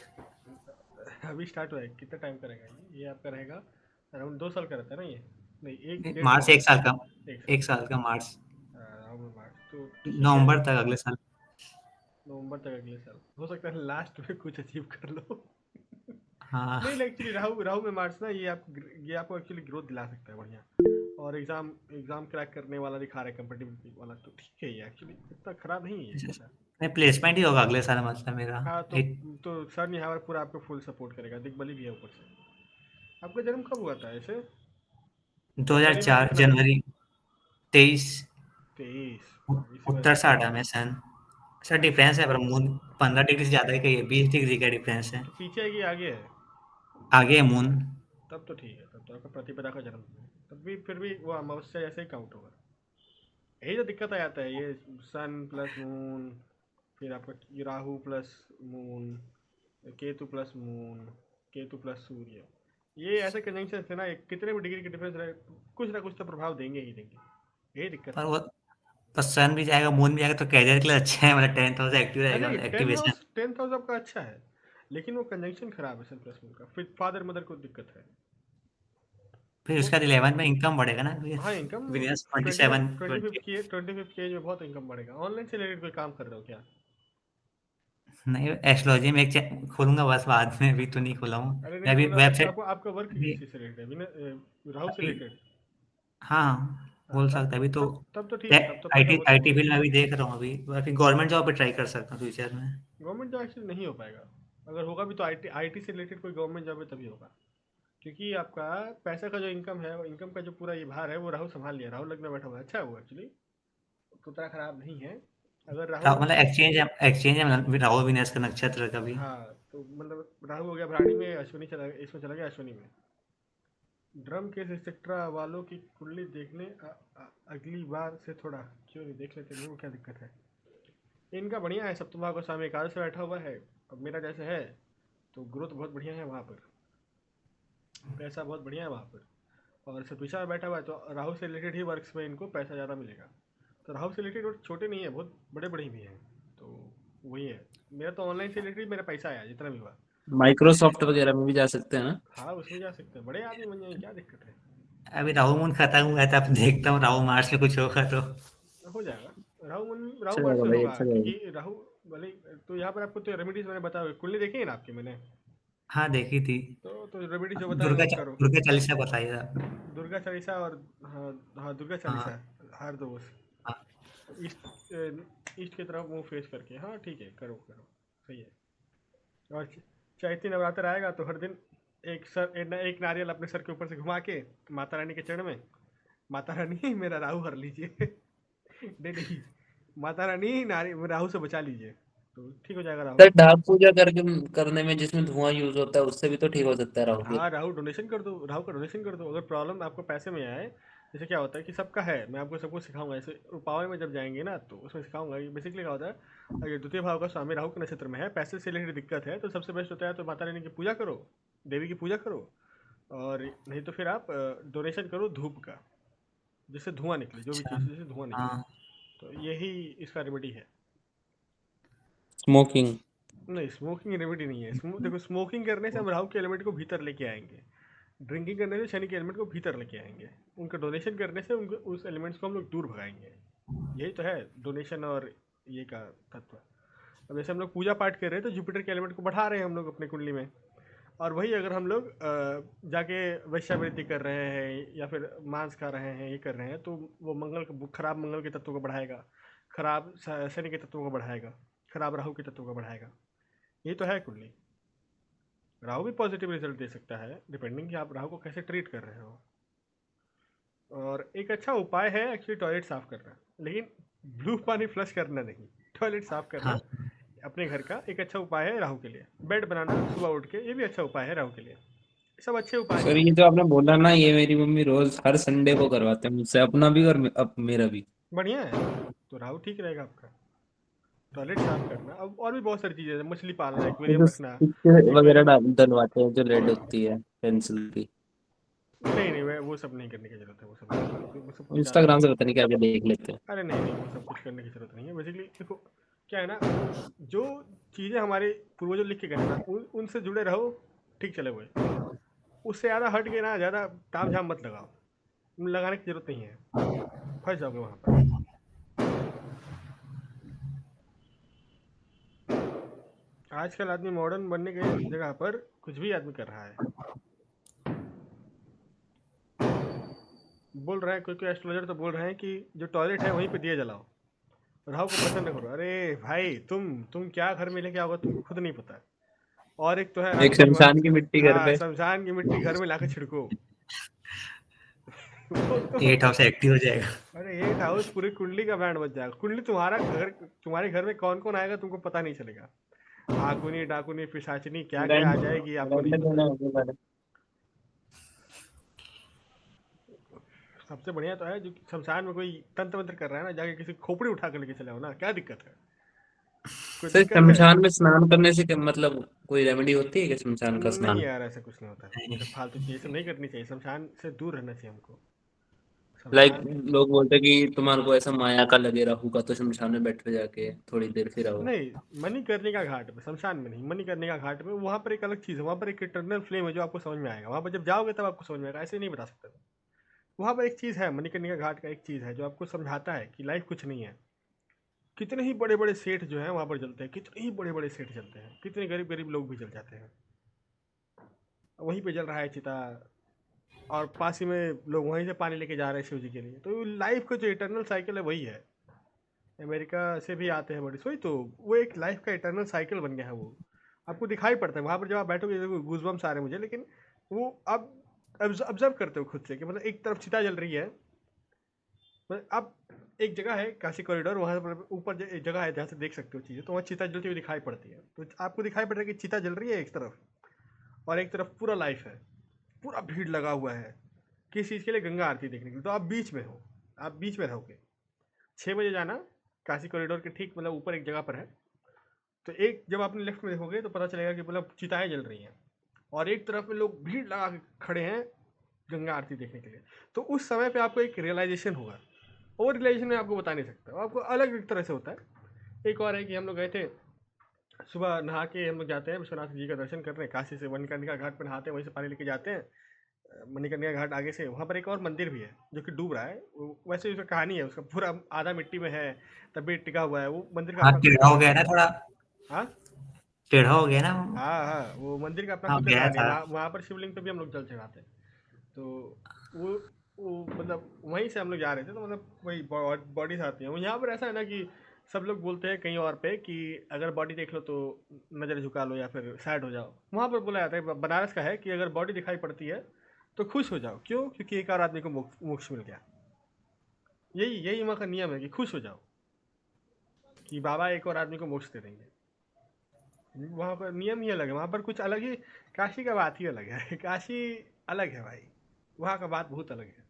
रे, अभी स्टार्ट हुआ है, कितना टाइम का रहेगा ये आपका रहेगा? अराउंड 2 साल का रहता है ना ये? नहीं, एक 1.5 साल मार्च का। एक साल का। एक साल एक का। साल का मार्च। अराउंड मार्च, तो ठीक है। नवंबर तक अगले साल। नवंबर तक अगले साल हो सकता है लास्ट में कुछ अचीव कर लो। हाँ नहीं, एक्चुअली राहु राहु में मार्च ना, ये आपको एक्चुअली ग्रोथ दिला सकता है बढ़िया, और एग्जाम एग्जाम क्रैक करने वाला दिखा रहा है, कंपटीटिव वाला, तो ठीक है, ये एक्चुअली इतना खराब नहीं है ये दशा। नहीं, प्लेसमेंट ही होगा अगले साल मतलब मेरा। हाँ, एक तो सर यहाँ पर पूरा आपको फुल सपोर्ट करेगा, दिग्बली भी है ऊपर से। आपका जन्म कब हुआ था ऐसे? जनवरी में 2004 कितना? जनवरी 23, 23। इसी वजह उत्तर से साडा में सन। सर डिफरेंस है पर मून 15 डिग्री से ज़्यादा ही कही है, 20 डिग्री का डिफरेंस है। तो पीछे है कि आगे है? आगे है मून। तब तो ठीक है, तब तो आपका प्रतिपदा का जन्मदिन है, तब भी फिर भी वो अमावस्या जैसे ही काउंट होगा। यही तो दिक्कत आ जाता है, ये सन प्लस मून, फिर आपका ये Rahu plus moon, Ketu plus moon, Ketu plus Surya, ये ऐसे कंजंक्शन है ना, कितने भी डिग्री के डिफरेंस रहे, कुछ ना कुछ तो प्रभाव देंगे ही देंगे, यही दिक्कत पर है। वो पर सन भी जाएगा मून भी जाएगा तो कैरियर के लिए अच्छा है, मतलब 10th हाउस एक्टिव है रहेगा, नहीं, मतलब एक्टिवेशन। टेंथ हाउस आपका अच्छा है, लेकिन वो कंजंक्शन खराब है सन प्लस मून का, फिर फादर मदर को दिक्कत है। फिर वो उसका 11th में इनकम बढ़ेगा ना, हाँ, income Vilnius twenty 27 twenty 20। Fifth की एज, 25th की एज में बहुत इनकम बढ़ेगा। ऑनलाइन से रिलेटेड कोई काम कर रहे हो क्या? नहीं एस्ट्रोलॉजी में एक खोलूंगा बस, बाद में अभी तो नहीं खोला हूँ। अरे मैं नहीं अभी खोला, वेबसाइट आपका वर्क अभी किस चीज़ से रिलेटेड है? राहु से अभी रिलेटेड? हाँ हाँ, बोल तब सकते हैं अभी तो। तब तो ठीक है, तब तो पैसा आईटी बहुत आईटी कमाओगे। फील्ड में अभी देख रहा हूँ, अभी गवर्नमेंट जॉब पे ट्राई कर सकता हूँ फ्यूचर में। गवर्नमेंट जॉब एक्चुअली नहीं हो पाएगा, अगर होगा भी तो आईटी से रिलेटेड कोई गवर्नमेंट जॉब है तभी होगा, क्योंकि आपका पैसा का जो इनकम है, वो इनकम का जो पूरा ये भार है, वो राहु संभाल लिया, राहु लगने बैठा हुआ है। अच्छा है वो एक्चुअली, उतना खराब नहीं है। अगर राहु, मतलब एक्सचेंज है मतलब राहु विनेस का नक्षत्र का भी। हाँ, तो मतलब राहु हो गया भराड़ी में, अश्विनी चला, इसमें चला गया अश्विनी में। ड्रम केस एक्सेट्रा वालों की कुंडली देखने अगली बार से थोड़ा क्यों नहीं देख लेते, देखो क्या दिक्कत है। इनका बढ़िया है, सप्तमा को स्वामी एकादश से बैठा हुआ है, अब मेरा जैसे है, तो ग्रोथ बहुत बढ़िया है वहाँ पर, पैसा बहुत बढ़िया है वहाँ पर। और सतविशा में बैठा हुआ है, तो राहु से रिलेटेड ही वर्क्स में इनको पैसा ज़्यादा मिलेगा। तो राहु से रिलेटेड वर्क छोटे नहीं है, बहुत बड़े बड़े भी हैं, तो वही है। मेरा तो ऑनलाइन से रिलेटेड मेरा पैसा आया जितना भी हुआ। माइक्रोसॉफ्ट वगैरह में भी जा सकते हैं ना? हाँ, उसमें जा सकते हैं, बड़े आदमी बन जाएंगे, क्या दिक्कत है। अभी राहु मून खत्म हुआ था, अब देखता हूँ राहु मार्च में कुछ होगा तो। हो जाएगा, राहु अच्छा मार्च जाएगा से भाई, होगा, अच्छा जाएगा। क्योंकि राहु भले, तो यहाँ पर आपको तो रेमेडीज मैंने बताया, कुंडली देखी है ना आपकी मैंने, हाँ देखी थी। तो रेमेडीज जो बताया वो करो। दुर्गा चालीसा बताइए आप। दुर्गा चालीसा और, हाँ हाँ, दुर्गा चालीसा, हाँ हर रोज हाँ। ईस्ट की तरफ मुंह फेस करके, हाँ ठीक है, करो करो, सही है। और चैती नवरात्र आएगा तो हर दिन एक नारियल अपने सर के ऊपर से घुमा के माता रानी के चरण में, माता रानी मेरा राहु हर लीजिए नहीं नहीं, माता रानी राहु से बचा लीजिए, तो ठीक हो जाएगा राहु। सर डाक पूजा करके करने में जिसमें धुआं यूज होता है उससे भी तो ठीक हो सकता है राहु फिर। हाँ, राहु डोनेशन कर दो, राहु का डोनेशन कर दो, अगर प्रॉब्लम आपको पैसे में आए। जैसे क्या होता है कि सबका है, मैं आपको सब कुछ सिखाऊंगा, जैसे पावर में जब जाएंगे ना तो उसमें सिखाऊंगा। बेसिकली क्या होता है, अगर द्वितीय भाव का स्वामी राहु के नक्षत्र में है, पैसे से रिलेटेड दिक्कत है, तो सबसे बेस्ट होता है तो माता रानी की पूजा करो, देवी की पूजा करो, और नहीं तो फिर आप डोनेशन करो धूप का, जिससे धुआं निकले, जो भी अच्छा। चीज़ जिससे धुआं निकले। हाँ। तो यही इसका रेमेडी है। स्मोकिंग। नहीं, स्मोकिंग रेमेडी नहीं है। देखो, स्मोकिंग करने से हम राहु के एलिमेंट को भीतर लेके आएंगे, ड्रिंकिंग करने से शनि के एलिमेंट को भीतर लेके आएंगे, उनका डोनेशन करने से उनको उस एलिमेंट्स को हम लोग दूर भगाएंगे। यही तो है डोनेशन और ये का तत्व। अब जैसे हम लोग पूजा पाठ कर रहे हैं तो जुपिटर के एलिमेंट को बढ़ा रहे हैं हम लोग अपने कुंडली में, और वही अगर हम लोग जाके वैश्यावृत्ति कर रहे हैं या फिर मांस खा रहे हैं, ये कर रहे हैं, तो वो खराब मंगल के तत्वों को बढ़ाएगा, खराब शनि के तत्वों को बढ़ाएगा, खराब राहु के तत्वों को बढ़ाएगा। यही तो है कुंडली। राहु भी पॉजिटिव रिजल्ट दे सकता है, डिपेंडिंग कि आप राहु को कैसे ट्रीट कर रहे हो। और एक अच्छा उपाय है एक्चुअली टॉयलेट साफ करना, लेकिन ब्लू पानी फ्लश करना नहीं, टॉयलेट साफ करना हाँ अपने घर का एक अच्छा उपाय है राहु के लिए। बेड बनाना सुबह उठ के, ये भी अच्छा उपाय है राहु के लिए। सब अच्छे उपाय सर हैं। ये जो आपने बोला ना, ये मेरी मम्मी रोज हर संडे को करवाते हैं मुझसे, अपना भी और अब मेरा भी। बढ़िया है, तो राहु ठीक रहेगा आपका। टॉयलेट साफ करना, अब और भी बहुत सारी चीज़ें हैं, मछली पालना, ये एक्वेरियम जो रखना। स्टिक वगैरह एक्वेरियम, डलवाते हैं जो रेड होती है पेंसिल की। नहीं नहीं, वो सब नहीं करने की जरूरत है, वो सब कुछ ज़्यादा इंस्टाग्राम है। से पता नहीं क्या क्या देख लेते हैं। अरे नहीं नहीं, वो सब कुछ करने की जरूरत नहीं है। बेसिकली देखो, क्या है ना, जो चीज़ें हमारे पूर्वजों लिख के गए ना, उनसे जुड़े रहो, ठीक चले हुए। उससे ज़्यादा हट के ना, ज़्यादा ताम झाम मत लगाओ, लगाने की जरूरत नहीं है, फंस जाओगे वहाँ पर। आजकल आदमी मॉडर्न बनने के जगह पर कुछ भी आदमी कर रहा है। बोल रहे हैं, कोई कोई एस्ट्रोलॉजर तो बोल रहे हैं कि जो टॉयलेट है वहीं पे दिया जलाओ, राहु को प्रसन्न करो। अरे भाई, तुम क्या घर में लेके आओगे तुमको खुद नहीं पता। और एक तो है एक राहु की शमशान की मिट्टी घर हाँ, पे। शमशान की मिट्टी घर में लाके छिड़को। वो तो 8 हाउस एक्टिव हो जाएगा। अरे 8 हाउस पूरी कुंडली का बैंड बज जाएगा। कुंडली तुम्हारे घर में कौन कौन आएगा तुमको पता नहीं चलेगा। आकुनी डाकुनी पिशाचिनी क्या क्या आ रेंट जाएगी आपको रेंट नहीं पता। देना होगा मैडम। सबसे बढ़िया तो है जो कि शमशान में कोई तंत्र मंत्र कर रहा है ना, जाके किसी खोपड़ी उठा कर लेके चले आओ ना, क्या दिक्कत है? कोई सर दिक्कत है? शमशान में स्नान करने से क्या मतलब कोई रेमेडी होती है क्या शमशान का नहीं स्नान? यार, ऐसा कुछ नहीं होता है। ये सब फालतू चीज़, ये सब नहीं करनी चाहिए। शमशान से दूर रहना चाहिए हमको। लाइक शमशान लोग बोलते हैं कि तुम्हारे को ऐसा माया का लगे रहूंगा तो शमशान में बैठ जाके थोड़ी देर फिर आओ। नहीं, मणिकर्णिका घाट पे, शमशान में नहीं, मणिकर्णिका घाट पे वहाँ पर एक अलग चीज़ है। वहाँ पर एक इटरनल फ्लेम है जो आपको समझ में आएगा। वहाँ पर जब जाओगे तब आपको समझ में आएगा, ऐसे नहीं बता सकता। वहाँ पर एक चीज़ है, मणिकर्णिका घाट का एक चीज़ है जो आपको समझाता है कि लाइफ कुछ नहीं है। कितने ही बड़े बड़े सेठ जो हैं वहाँ पर जलते हैं, कितने ही बड़े बड़े सेठ जलते हैं, कितने गरीब गरीब लोग भी जल जाते हैं। वहीं पे जल रहा है चिता, और पास ही में लोग वहीं से पानी लेके जा रहे हैं शिव जी के लिए। तो लाइफ का जो इटरनल साइकिल है वही है। अमेरिका से भी आते हैं बड़ी सोई, तो वो एक लाइफ का इटरनल साइकिल बन गया है। वो आपको दिखाई पड़ता है वहाँ पर जब आप बैठोगे। देखो गूजबम्स आ रहे हैं मुझे, लेकिन वो आप ऑब्जर्व करते हो खुद से कि मतलब एक तरफ चिता जल रही है। मतलब आप, एक जगह है काशी कॉरिडोर, वहाँ पर ऊपर एक जगह है जहाँ से देख सकते हो चीज़ें, तो वहाँ चिता जलती हुई दिखाई पड़ती है। तो आपको दिखाई पड़ रहा है कि चिता जल रही है एक तरफ, और एक तरफ पूरा लाइफ है, पूरा भीड़ लगा हुआ है किस चीज़ के लिए? गंगा आरती देखने के लिए। तो आप बीच में हो, आप बीच में रहोगे। 6 बजे जाना, काशी कॉरिडोर के ठीक मतलब ऊपर एक जगह पर है। तो एक जब आपने लेफ्ट में देखोगे तो पता चलेगा कि मतलब चिताएं जल रही हैं, और एक तरफ में लोग भीड़ लगा के खड़े हैं गंगा आरती देखने के लिए। तो उस समय पे आपको एक रियलाइजेशन होगा, और रियलाइजेशन में आपको बता नहीं सकता, आपको अलग एक तरह से होता है। एक और है कि हम लोग गए थे सुबह, नहा के हम लोग जाते हैं विश्वनाथ जी का दर्शन करने, काशी से मणिकर्णिका घाट पर नहाते हैं, वहीं से पानी लेके जाते हैं। मणिकर्णिका घाट आगे से वहाँ पर एक और मंदिर भी है जो कि डूब रहा है। वैसे उसका कहानी है, उसका पूरा आधा मिट्टी में है तब भी टिका हुआ है। वो मंदिर का हाँ, अपना खुद टेढ़ा का हो गया ना थोड़ा। हाँ टेढ़ा हो गया ना। हाँ हाँ, वो मंदिर का अपना हाँ, खुद का गया कहानी है। था। वहाँ वहाँ पर शिवलिंग पे भी हम लोग जल चढ़ाते हैं। तो वो वो मतलब वहीं से हम लोग जा रहे थे, तो मतलब वही बॉडीज आती हैं। यहाँ पर ऐसा है ना कि सब लोग बोलते हैं कहीं और पे कि अगर बॉडी देख लो तो नज़र झुका लो या फिर सैड हो जाओ। वहाँ पर बोला जाता है, बनारस का है, कि अगर बॉडी दिखाई पड़ती है तो खुश हो जाओ। क्यों? क्योंकि एक और आदमी को मोक्ष मिल गया। यही यही वहाँ का नियम है कि खुश हो जाओ, कि बाबा एक और आदमी को मोक्ष दे देंगे। वहाँ पर नियम ही अलग है, वहाँ पर कुछ अलग ही। काशी का बात ही अलग है। काशी अलग है भाई, वहाँ का बात बहुत अलग है।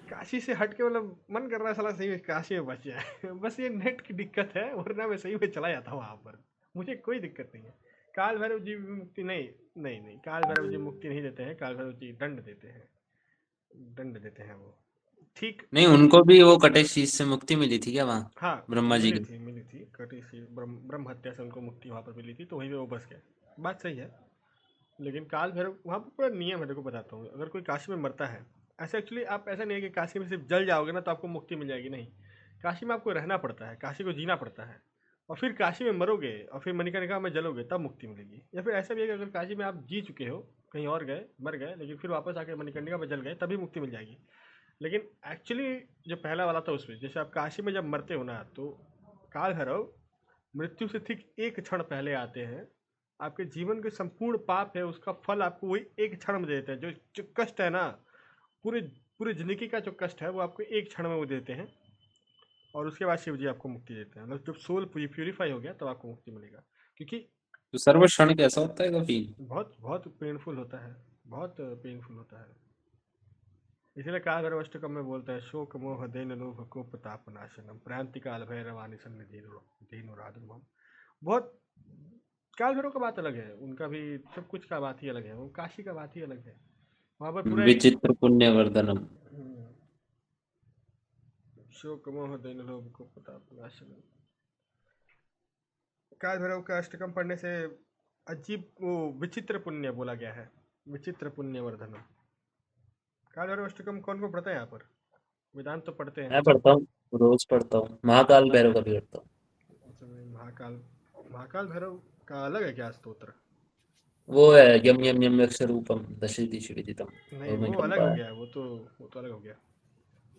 काशी से हट के मतलब मन कर रहा है साला सही में काशी में बच जाए। बस ये नेट की दिक्कत है, वरना मैं सही में चला जाता वहाँ पर। मुझे कोई दिक्कत नहीं है। काल भैरव जी भी मुक्ति नहीं, नहीं नहीं, काल भैरव जी मुक्ति नहीं देते हैं। काल भैरव जी दंड देते हैं, दंड देते हैं वो। ठीक। नहीं उनको भी वो कटे शीश से मुक्ति मिली थी क्या वहाँ हाँ, ब्रह्मा जी की? मिली थी कटी सी ब्रह्म हत्या से उनको मुक्ति वहाँ पर मिली थी, तो वहीं पे वो बस गए। बात सही है। लेकिन काल भैरव वहाँ पर पूरा नियम है। देखो बताता हूँ, अगर कोई काशी में मरता है, ऐसा एक्चुअली आप, ऐसा नहीं है कि काशी में सिर्फ जल जाओगे ना तो आपको मुक्ति मिल जाएगी, नहीं। काशी में आपको रहना पड़ता है, काशी को जीना पड़ता है, और फिर काशी में मरोगे और फिर मणिकर्णिका में जलोगे तब मुक्ति मिलेगी। या फिर ऐसा भी है कि अगर काशी में आप जी चुके हो, कहीं और गए मर गए, लेकिन फिर वापस आके मणिकर्णिका में जल गए, तभी मुक्ति मिल जाएगी। लेकिन एक्चुअली जो पहला वाला था उसमें, जैसे आप काशी में जब मरते हो ना, तो काल भैरव मृत्यु से ठीक एक क्षण पहले आते हैं। आपके जीवन के संपूर्ण पाप है उसका फल आपको वही एक क्षण में देते हैं। जो कष्ट है ना, पूरे पूरी जिंदगी का जो कष्ट है वो आपको एक क्षण में वो देते हैं, और उसके बाद शिव जी आपको मुक्ति देते हैं। मतलब जब सोल प्यूरीफाई हो गया तब आपको मुक्ति मिलेगा। क्योंकि तो सर्व क्षण कैसा होता है कभी? बहुत बहुत पेनफुल होता है, बहुत पेनफुल होता है। इसलिए काल भैरव अष्टकम में बोलता है, शोक मोह दैन लोभ कोप ताप नाशनम भ्रांति काल भैरवानी सन्निधि दीनु राधुमम। बहुत, काल भैरव का बात अलग है, उनका भी सब कुछ का बात ही अलग है। वो काशी का बात ही अलग है। वहाँ पर पूरा एक विचित्र पुण्य वर्धनम। शोक मोह दैन लोभ को प्रताप नाशनम। काल भैरव का अष्टकम पढ़ने से अजीब वो विचित्र पुण्य बोला गया है, विचित्र पुण्य वर्धनम। काल भैरव अष्टकम कौन को पढ़ता है यहाँ पर? वेदांत तो पढ़ते हैं। मैं पढ़ता हूँ, रोज पढ़ता हूँ, महाकाल भैरव का भी पढ़ता हूँ। महाकाल, महाकाल भैरव का अलग है क्या स्तोत्र? वो है यम यम यम अक्षरूपम दशरथि विदितम, नहीं, वो मैं वो अलग पढ़ता हो हूँ। गया, वो तो अलग हो गया।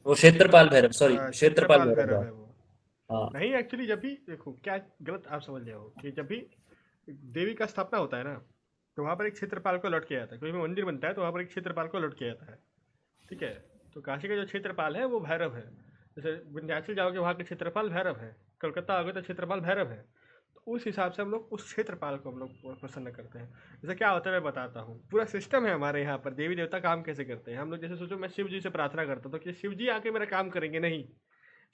वो क्षेत्रपाल भैरव, सॉरी क्षेत्रपाल क्षेत्रपाल भैरव भैरव है। है वो। हाँ। नहीं, एक्चुअली जब भी देखो क्या गलत आप समझ रहे हो, कि जब भी देवी का स्थापना होता है ना, तो वहाँ पर एक क्षेत्रपाल को अलॉट किया जाता है। कोई भी मंदिर बनता है तो वहाँ पर एक क्षेत्रपाल को अलॉट किया जाता है, ठीक है। तो काशी का जो क्षेत्रपाल है वो भैरव है। जैसे विंध्याचल जाओगे वहाँ के क्षेत्रपाल भैरव है, कलकत्ता आओगे तो क्षेत्रपाल भैरव है। तो उस हिसाब से हम लोग उस क्षेत्रपाल को हम लोग प्रसन्न करते हैं। जैसे क्या होता है मैं बताता हूँ, पूरा सिस्टम है हमारे यहाँ पर, देवी देवता काम कैसे करते हैं हम लोग। जैसे सोचो मैं शिव जी से प्रार्थना करता हूँ तो कि शिव जी आके मेरा काम करेंगे, नहीं।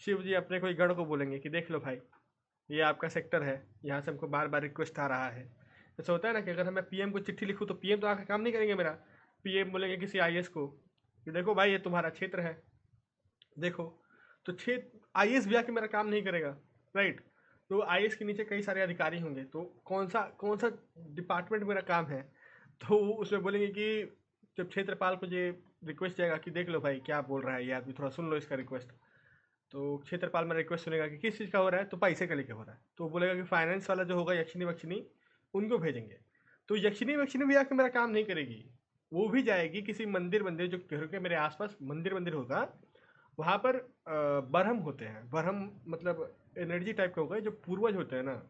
शिव जी अपने कोई गण को बोलेंगे कि देख लो भाई, ये आपका सेक्टर है, यहाँ से हमको बार बार रिक्वेस्ट आ रहा है। जैसे होता है ना कि अगर मैं पीएम को चिट्ठी लिखूँ तो पीएम तो आके काम नहीं करेंगे मेरा। पीएम बोलेंगे किसी आईएएस को कि देखो भाई ये तुम्हारा क्षेत्र है, देखो। तो क्षेत्र आईएएस भी आके मेरा काम नहीं करेगा, राइट। तो आईएएस के नीचे कई सारे अधिकारी होंगे, तो कौन सा डिपार्टमेंट मेरा काम है। तो उसमें बोलेंगे कि जब क्षेत्रपाल को ये रिक्वेस्ट जाएगा कि देख लो भाई क्या बोल रहा है ये आदमी, थोड़ा सुन लो इसका रिक्वेस्ट। तो क्षेत्रपाल में रिक्वेस्ट सुनेगा कि किस चीज़ का हो रहा है, तो पैसे का लेके हो रहा है, तो वो बोलेगा कि फाइनेंस वाला जो होगा यक्षिनी वक्षिनी उनको भेजेंगे। तो यक्षिनी वक्षिनी भी आके मेरा काम नहीं करेगी, वो भी जाएगी किसी मंदिर मंदिर जो घर के मेरे आसपास मंदिर मंदिर होगा, वहाँ पर बरहम होते हैं। बरहम मतलब एनर्जी टाइप का होगा, जो पूर्वज होते हैं ना,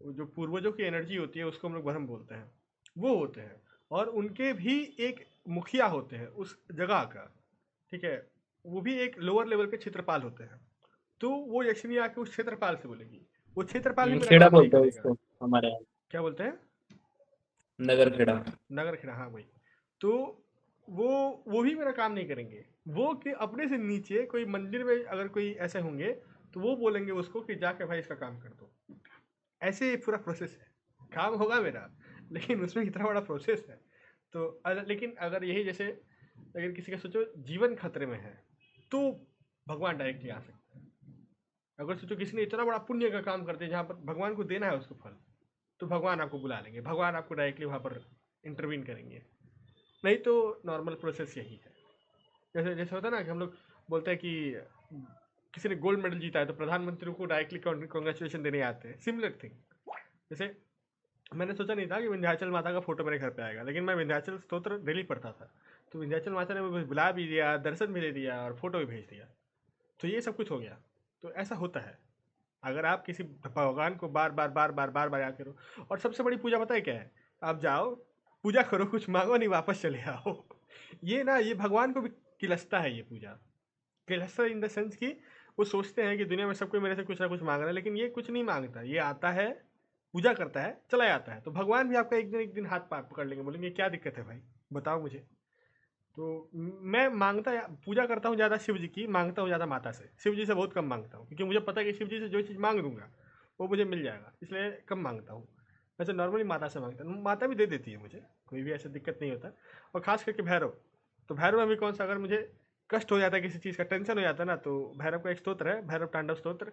जो पूर्वजों की एनर्जी होती है उसको हम लोग बरहम बोलते हैं, वो होते हैं। और उनके भी एक मुखिया होते हैं उस जगह का, ठीक है। वो भी एक लोअर लेवल के क्षेत्रपाल होते हैं। तो वो यक्षिणी आके उस क्षेत्रपाल से बोलेगी, वो क्षेत्रपाल भी मेरा खेड़ा काम नहीं बोलते हैं करेगा। उसको हमारे यहाँ, क्या बोलते हैं? नगर खेड़ा। नगर खेड़ा, हाँ वही। तो वो वो भी मेरा काम नहीं करेंगे। वो कि अपने से नीचे कोई मंदिर में अगर कोई ऐसे होंगे तो वो बोलेंगे उसको कि जाके भाई इसका काम कर दो। ऐसे पूरा प्रोसेस है, काम होगा मेरा लेकिन उसमें इतना बड़ा प्रोसेस है। तो लेकिन अगर यही जैसे अगर किसी का सोचो जीवन खतरे में है तो भगवान डायरेक्टली आ सकते हैं। अगर सोचो किसी ने इतना बड़ा पुण्य का काम कर दिया जहाँ पर भगवान को देना है उसको फल, तो भगवान आपको बुला लेंगे, भगवान आपको डायरेक्टली वहाँ पर इंटरवीन करेंगे। नहीं तो नॉर्मल प्रोसेस यही है। जैसे जैसे होता है ना कि हम लोग बोलते हैं कि किसी ने गोल्ड मेडल जीता है तो प्रधानमंत्री को डायरेक्टली कॉन्ग्रेचुलेशन देने आते हैं, सिमिलर थिंग। जैसे मैंने सोचा नहीं था कि विंध्याचल माता का फोटो मेरे घर पे आएगा, लेकिन मैं विंध्याचल स्तोत्र डेली पढ़ता था, तो विंध्याचल माता ने मुझे बुला भी दिया, दर्शन भी दे दिया और फोटो भी भेज दिया। तो ये सब कुछ हो गया। तो ऐसा होता है अगर आप किसी भगवान को बार बार बार बार बार बार याद करो। और सबसे बड़ी पूजा पता है क्या है? आप जाओ, पूजा करो, कुछ मांगो नहीं, वापस चले आओ। ये ना, ये भगवान को भी किलसता है ये पूजा। किलसता इन द सेंस कि वो सोचते हैं कि दुनिया में सबको मेरे से कुछ ना कुछ मांग रहा है, लेकिन ये कुछ नहीं मांगता। ये आता है, पूजा करता है, चला जाता है। तो भगवान भी आपका एक दिन हाथ पार पकड़ लेंगे, बोलेंगे क्या दिक्कत है भाई, बताओ मुझे। तो मैं पूजा करता हूँ ज़्यादा शिव जी की, मांगता हूँ ज़्यादा माता से। शिव जी से बहुत कम मांगता हूँ क्योंकि मुझे पता है कि शिव जी से जो चीज़ मांग दूंगा वो मुझे मिल जाएगा, इसलिए कम मांगता हूँ। वैसे नॉर्मली माता से मांगता हूँ, माता भी दे देती है मुझे, कोई भी ऐसा दिक्कत नहीं होता। और खास करके भैरव, तो भैरव में भी कौन सा, अगर मुझे कष्ट हो जाता है किसी चीज़ का, टेंशन हो जाता है ना, तो भैरव का एक स्तोत्र है, भैरव तांडव स्तोत्र,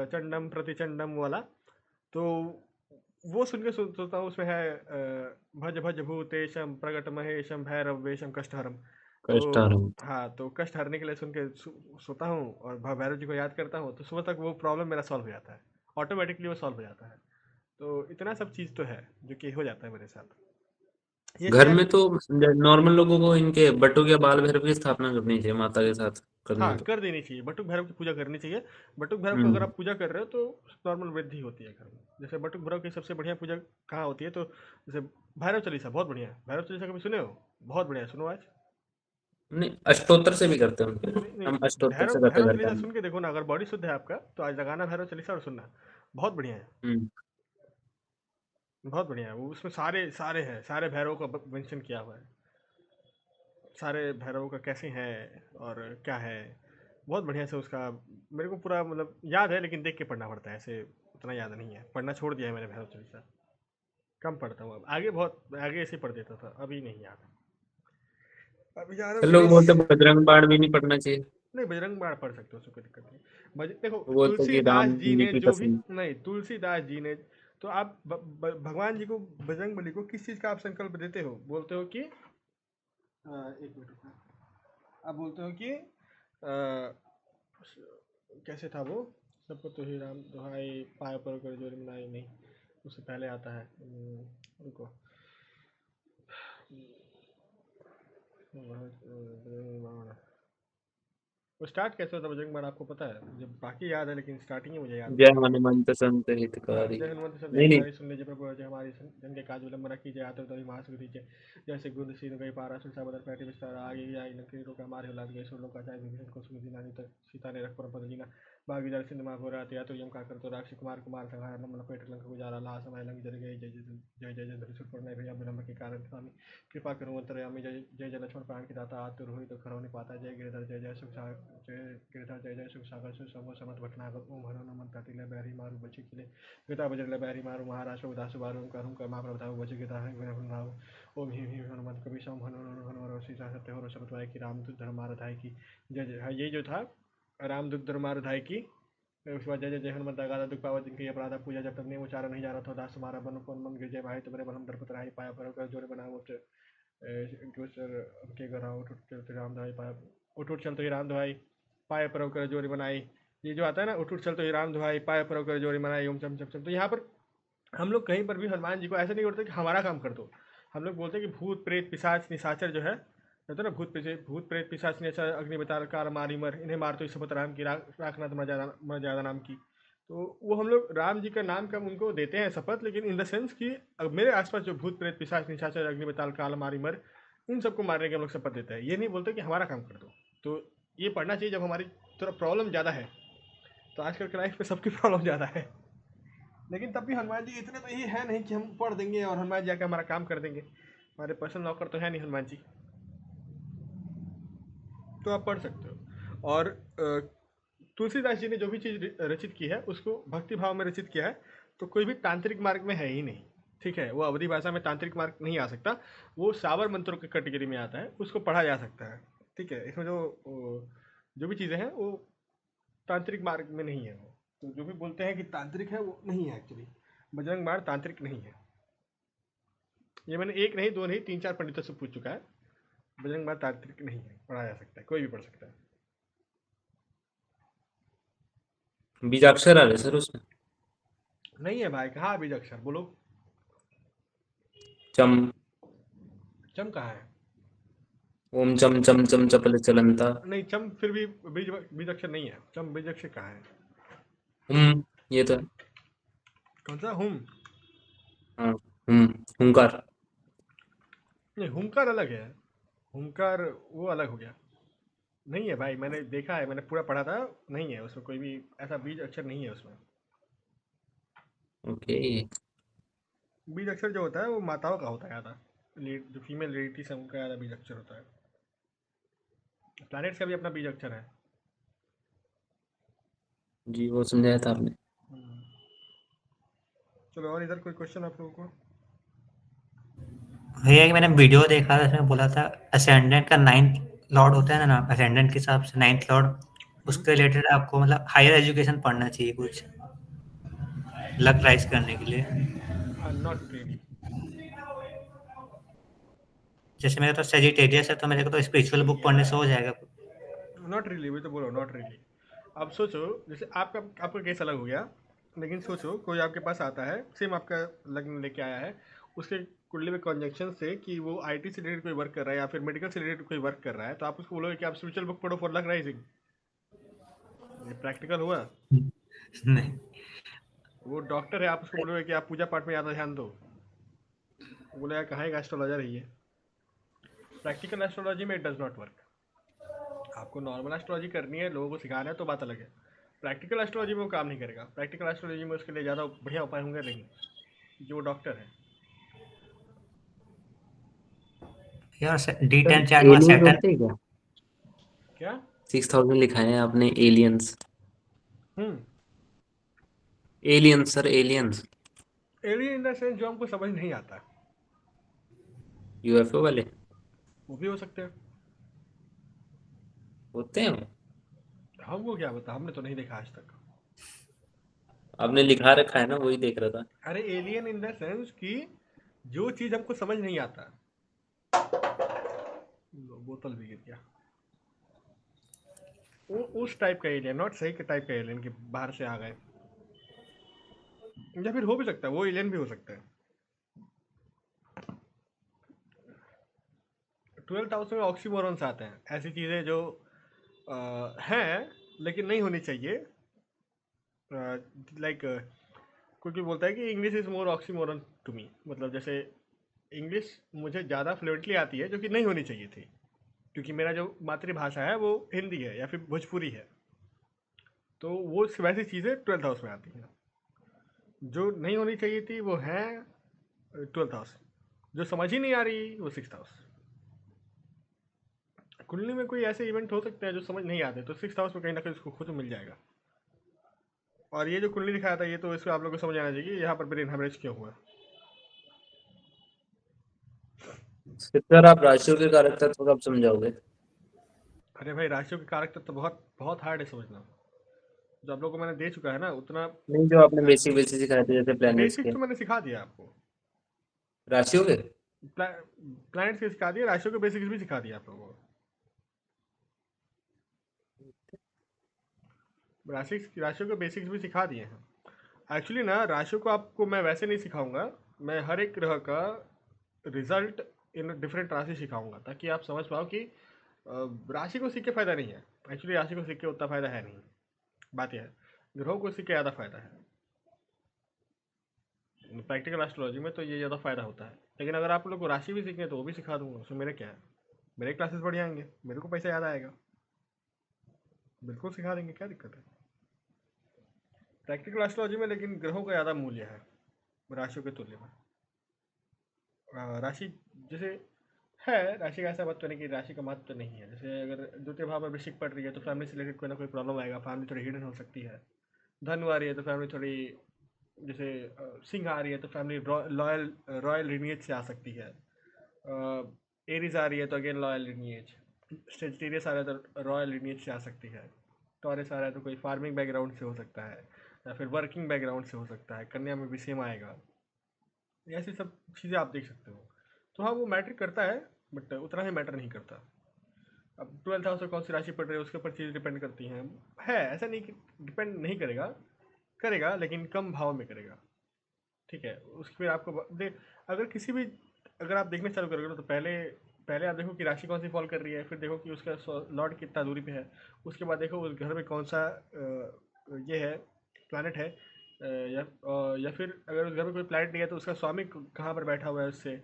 चंडम प्रतिचंडम वाला। तो वो सुन के सोचता हूँ उसमें है भज भज भूतेशम प्रगट महेशम भैरव वेशम कष्टहरम। तो कष्टारंभ। हाँ, तो कष्ट हरने के लिए सुन के सोता हूँ और भैरव जी को याद करता हूँ, तो सुबह तक वो प्रॉब्लम मेरा सॉल्व हो जाता है, ऑटोमेटिकली वो सॉल्व हो जाता है। तो इतना सब चीज़ तो है जो कि हो जाता है मेरे साथ। ये घर शेयर। में तो नॉर्मल लोगों को इनके बटुक या बाल भैरव की स्थापना करनी चाहिए माता के साथ करनी हाँ, हो तो। कर देनी चाहिए, बटुक भैरव की पूजा करनी चाहिए। बटुक भैरव को अगर हम्म। आप पूजा कर रहे हो तो नॉर्मल वृद्धि होती है घर में। जैसे बटुक भैरव की सबसे बढ़िया पूजा कहाँ होती है, तो जैसे भैरव चालीसा बहुत बढ़िया है। भैरव चालीसा कभी सुने हो? बहुत बढ़िया है, सुनो आज। नहीं, अष्टोत्तर से भी करते हैं नहीं उनके, नहीं, हम अष्टोत्तर भैरव से करते भैरव हैं घर चालीसा पे। सुन के देखो ना, अगर बॉडी शुद्ध है आपका तो आज लगाना भैरव चालीसा और सुनना, बहुत बढ़िया है। हम्म। बहुत बढ़िया है वो, उसमें सारे सारे हैं, सारे भैरव का मेंशन किया हुआ है, सारे भैरव का कैसे हैं और क्या है। बहुत बढ़िया से उसका मेरे को पूरा मतलब याद है, लेकिन देख के पढ़ना पड़ता है, ऐसे उतना याद नहीं है। पढ़ना छोड़ दिया है मैंने भैरव चालीसा, कम पढ़ता हूँ अब। आगे बहुत आगे ऐसे पढ़ देता था, अभी नहीं याद। अभी याद है लोग गणेश। बोलते हैं बजरंग बाण भी नहीं पढ़ना चाहिए। नहीं, बजरंग बाण पढ़ सकते हो, उसको कोई दिक्कत नहीं। देखो वो बोलते हैं कि तुलसीदास राम जी जी ने की जो भी, पसंद। नहीं तुलसीदास जी ने, तो आप भगवान जी को, बजरंग बली को किस चीज़ का आप संकल्प देते हो? बोलते हो कि एक मिनट रुकना। आप बोलते हो कि कैसे था वो, सबको तो ही राम दुहाई पाए पर कर जोर मिलाई, नहीं उससे पहले आता है। रुको, वो स्टार्ट कैसे होता है बजरंग बाण आपको पता है? जब बाकी याद है लेकिन स्टार्टिंग ही मुझे याद जय नहीं है। हनुमंत संत हाँ, हितकारी। जय हनुमंत सब नहीं नहीं। हितकारी सुन लीजिए प्रभु जय हमारी जन के काज विलंबना कीजिए आतुर तभी महासुख दीजिए। जैसे गुण सीन गई पारा सुरसा बदर पैटी विस्तार आगे ही आई लंकी रोका मारे औलाद गए सुर लोका चाहे विभीषण को सुमति नानी तक सीता ने रख परम पद लीना। बागी जल सिंध माँ घोरा या तो यम का कर तो राक्षी कुमार कुमार संहार नमन पेट लंका गुजारा ला समय लंग जल गई जय जय जय जय धनुष पर नहीं भैया विलंब के कारण स्वामी कृपा करूँ अंतर्यामी जय जय जय लक्ष्मण प्राण की दाता आतुर हुई तो खरौ नहीं पाता जय गिरधर जय जय सुख सागर जय गिरधर जय जय सुख सागर सुसंग समत भटनागर ओम हरो नमन तातिले बैरी मारू बची खिले गीता बजरंग बैरी मारू महाराष्ट्र उदास बारू करूँ कर्मा प्रभुताऊ बचे गीता है भाव ओम हिम हिम हनुमत कवि सम हनुमान सीता सत्य हो शपथ वाय की रामदूत धर्मारधाय की जय जय। हाँ, ये जो था रामदूत धर्मारधाय की। उसके बाद जय जय जय हनुमत दागा दुख पावा जिनके अपराधा पूजा जब तक नहीं उच्चारण नहीं जा रहा था दास तुम्हारा बन कौन मन गिर जय भाई तुम्हारे बलम दरपत राही पाया पर कर जोड़े बना उठ के घर उठ उठ चलते राम दवाई पाया उठ उठ चलते राम दवाई पाए परव कर जोड़ी बनाई। ये जो आता है ना उठ उठ चलते राम दुहाई पाए परव कर जोड़ी बनाई ओम चम चम चम। तो यहाँ पर हम लोग कहीं पर भी हनुमान जी को ऐसा नहीं बोलते कि हमारा काम कर दो। हम लोग बोलते हैं कि भूत प्रेत पिशाच निशाचर जो है कहते हैं ना भूत प्रेत पिशाच निशाचर अग्नि बतार कार मारी मर इन्हें मार तो शपथ राम की राखना तो मर्यादा नाम की। तो वो हम लोग राम जी का नाम कम उनको देते हैं शपथ लेकिन इन द सेंस कि मेरे आसपास जो भूत प्रेत पिशाच निशाचर अग्नि बताल काल मारी मर इन सबको मारने के हम लोग शपथ देते हैं। ये नहीं बोलते कि हमारा काम कर दो। तो ये पढ़ना चाहिए जब हमारी थोड़ा प्रॉब्लम ज़्यादा है। तो आजकल के लाइफ में सबकी प्रॉब्लम ज़्यादा है लेकिन तब भी हनुमान जी इतने तो ही है नहीं कि हम पढ़ देंगे और हनुमान जी आकर हमारा काम कर देंगे। हमारे पर्सनल नौकर तो है नहीं हनुमान जी। तो आप पढ़ सकते हो। और तुलसीदास जी ने जो भी चीज़ रचित की है उसको भक्ति भाव में रचित किया है। तो कोई भी तांत्रिक मार्ग में है ही नहीं। ठीक है, वो अवधि भाषा में तांत्रिक मार्ग नहीं आ सकता। वो सावर मंत्रों के कैटेगरी में आता है, उसको पढ़ा जा सकता है। ठीक है, इसमें जो भी चीज़ें हैं वो तांत्रिक मार्ग में नहीं है। वो तो जो भी बोलते हैं कि तांत्रिक है वो नहीं है एक्चुअली। बजरंग बाण तांत्रिक नहीं है। ये मैंने एक नहीं दो नहीं 3-4 पंडितों से पूछ चुका है। बजरंग बाण तांत्रिक नहीं है, पढ़ा जा सकता है, कोई भी पढ़ सकता है। बीजाक्षर आ रहे सर उसमें। नहीं है भाई, कहाँ बीज अक्षर बोलो। चम। चम कहाँ है? ओम चम चम चम चपल चलंता। नहीं, चम फिर भी बीज बीज अक्षर नहीं है। चम बीज अक्षर कहाँ है? ये तो है। कौन सा हुम? हाँ। हुंकार। नहीं, हुंकार अलग है। हुंकार वो अलग हो गया। नहीं है भाई, मैंने देखा है, मैंने पूरा पढ़ा था। नहीं है उसमें कोई भी ऐसा बीज अक्षर नहीं है उसमें। ओके। बीज अक्षर जो होता है वो माताओं का होता है ज़्यादा। जो फीमेल लेडीज है उनका ज़्यादा बीज अक्षर होता है। प्लैनेट्स का भी अपना बीज अक्षर है। जी वो समझाया था आपने। हम्म। चलो, और इधर कोई क्वेश्चन आप लोगों को? भैया कि मैंने वीडियो देखा था इसमें बोला था असेंडेंट का 9th लॉर्ड होता है ना असेंडेंट के हिसाब से 9th लॉर्ड उसके रिलेटेड आपको मतलब हायर एजुकेशन पढ़ना चाहिए कुछ लक राइज करने के लिए। Not really. जैसे मेरा तो सेजिटेरियस है तो मेरे को तो स्पिरिचुअल बुक पढ़ने से हो जाएगा। नॉट रियली, वही तो बोलो नॉट रियली। अब सोचो, जैसे आपका आपका केस अलग हो गया। लेकिन सोचो कोई आपके पास आता है, सेम आपका लग्न लेके आया है, उसके कुंडली में कॉन्जक्शन से कि वो आईटी से रिलेटेड कोई वर्क कर रहा है या फिर मेडिकल से रिलेटेड कोई वर्क कर रहा है, तो आप उसको बोलोगे कि आप स्पिरिचुअल बुक पढ़ो फॉर लक राइजिंग? ये प्रैक्टिकल हुआ? नहीं। वो डॉक्टर है, आप उसको बोलोगे कि आप पूजा पाठ में ज़्यादा ध्यान दो? वो बोलेगा कहाँ एक एस्ट्रोलॉजर है ये। प्रैक्टिकल एस्ट्रोलॉजी में इट डज नॉट वर्क। आपको नॉर्मल एस्ट्रोलॉजी करनी है, लोगों को सिखाना है तो बात अलग है। प्रैक्टिकल एस्ट्रोलॉजी में वो काम नहीं करेगा। प्रैक्टिकल एस्ट्रोलॉजी में उसके लिए ज़्यादा बढ़िया उपाय होंगे लेकिन जो डॉक्टर है। यार सर D10 चार्ट में एलियंस सैटर्न। होते हैं क्या? क्या? 6000 लिखा है आपने aliens. Hmm. Aliens sir aliens. Alien in the sense जो हमको समझ नहीं आता। यूएफओ वाले वो भी हो सकते हैं। होते हैं वो? हमको क्या पता, हमने तो नहीं देखा आज तक। आपने लिखा रखा है ना वही देख रहा था। अरे एलियन इन द सेंस कि जो चीज़ हमको समझ नहीं आता। बोतल भी गिर गया। वो उस टाइप का एलियन, नॉट सही के टाइप का एलियन कि बाहर से आ गए। या फिर हो भी सकता है, वो एलियन भी हो सकता है। 12th हाउस में ऑक्सीमोरॉन्स आते हैं, ऐसी चीज़ें जो है लेकिन नहीं होनी चाहिए। लाइक कोई कोई बोलता है कि English is more oxymoron to me, मतलब जैसे इंग्लिश मुझे ज़्यादा फ्लुएंटली आती है जो कि नहीं होनी चाहिए थी, क्योंकि मेरा जो मातृभाषा है वो हिंदी है या फिर भोजपुरी है। तो वो वैसी चीज़ें 12th हाउस में आती हैं जो नहीं होनी चाहिए थी, वो है 12th हाउस। जो समझ ही नहीं आ रही वो 6th हाउस। कुंडली में कोई ऐसे इवेंट हो सकते हैं जो समझ नहीं आते, तो 6th हाउस में कहीं ना कहीं उसको खुद मिल जाएगा। और ये जो कुंडली दिखाया था, ये तो इसको आप लोगों को समझ आना चाहिए यहाँ पर ब्रेन हेमरेज क्यों हुआ। सर आप राशियों के कारक तत्व कब समझाओगे? अरे भाई, राशियों के कारक तो बहुत बहुत हार्ड है समझना। जो आप लोगों को मैंने दे चुका है ना उतना। नहीं, जो आपने बेसिक बेसिक सिखाए थे जैसे प्लैनेट्स बेसिक्स के। तो मैंने सिखा दिया आपको। राशियों के? प्लैनेट्स के सिखा दिया, राशियों के बेसिक्स भी सिखा दिया आप लोगों को। राशियों के बेसिक्स भी सिखा दिए हैं। एक्चुअली ना, राशियों को आपको मैं वैसे नहीं सिखाऊंगा। मैं हर एक ग्रह का रिजल्ट इन डिफरेंट राशि सिखाऊंगा, ताकि आप समझ पाओ कि राशि को सीख के फायदा नहीं है। एक्चुअली राशि को सीख के उतना फायदा है नहीं। बात यह है, ग्रहों को सीख के ज़्यादा फायदा है। प्रैक्टिकल एस्ट्रोलॉजी में तो ये ज़्यादा फायदा होता है। लेकिन अगर आप लोग को राशि भी सीखनी है तो वो भी सिखा दूंगा, उसमें मेरे क्या है। मेरे क्लासेस बढ़ जाएंगे, मेरे को पैसा ज़्यादा आएगा। बिल्कुल सिखा देंगे, क्या दिक्कत है। प्रैक्टिकल एस्ट्रोलॉजी में लेकिन ग्रहों का ज़्यादा मूल्य है राशियों के तुल्य में। राशि जैसे है, राशि का ऐसा बात तो नहीं कि राशि का महत्व तो नहीं है। जैसे अगर द्वितीय भाव में वृश्चिक पड़ रही है तो फैमिली से रिलेटेड कोई ना कोई प्रॉब्लम आएगा, फैमिली थोड़ी हिडन हो सकती है। धन आ रही है तो फैमिली थोड़ी, जैसे सिंह आ रही है तो फैमिली लॉयल रॉयल लिनिएज से आ सकती है। एरीज आ रही है तो अगेन लॉयल लिनिएज। सेजिटेरियस आ रहा है तो रॉयल लिनिएज से आ सकती है। टॉरस आ रहा है तो कोई फार्मिंग बैकग्राउंड से हो सकता है, या फिर वर्किंग बैकग्राउंड से हो सकता है। कन्या में भी सेम आएगा। ऐसी सब चीज़ें आप देख सकते हो। तो हाँ, वो मैटर करता है, बट उतना ही मैटर नहीं करता। अब 12th हाउस में कौन सी राशि पड़ रही है उसके ऊपर चीज़ डिपेंड करती हैं। है ऐसा नहीं कि डिपेंड नहीं करेगा, करेगा लेकिन कम भाव में करेगा। ठीक है, उसके फिर आपको अगर किसी भी, अगर आप देखना चालू करोगे ना, तो पहले पहले आप देखो कि राशि कौन सी फॉल कर रही है, फिर देखो कि उसका लॉर्ड कितना दूरी पे है। उसके बाद देखो उस घर में कौन सा ये है, प्लानट है। या फिर अगर उस घर में कोई प्लानट नहीं है तो उसका स्वामी कहाँ पर बैठा हुआ है उससे।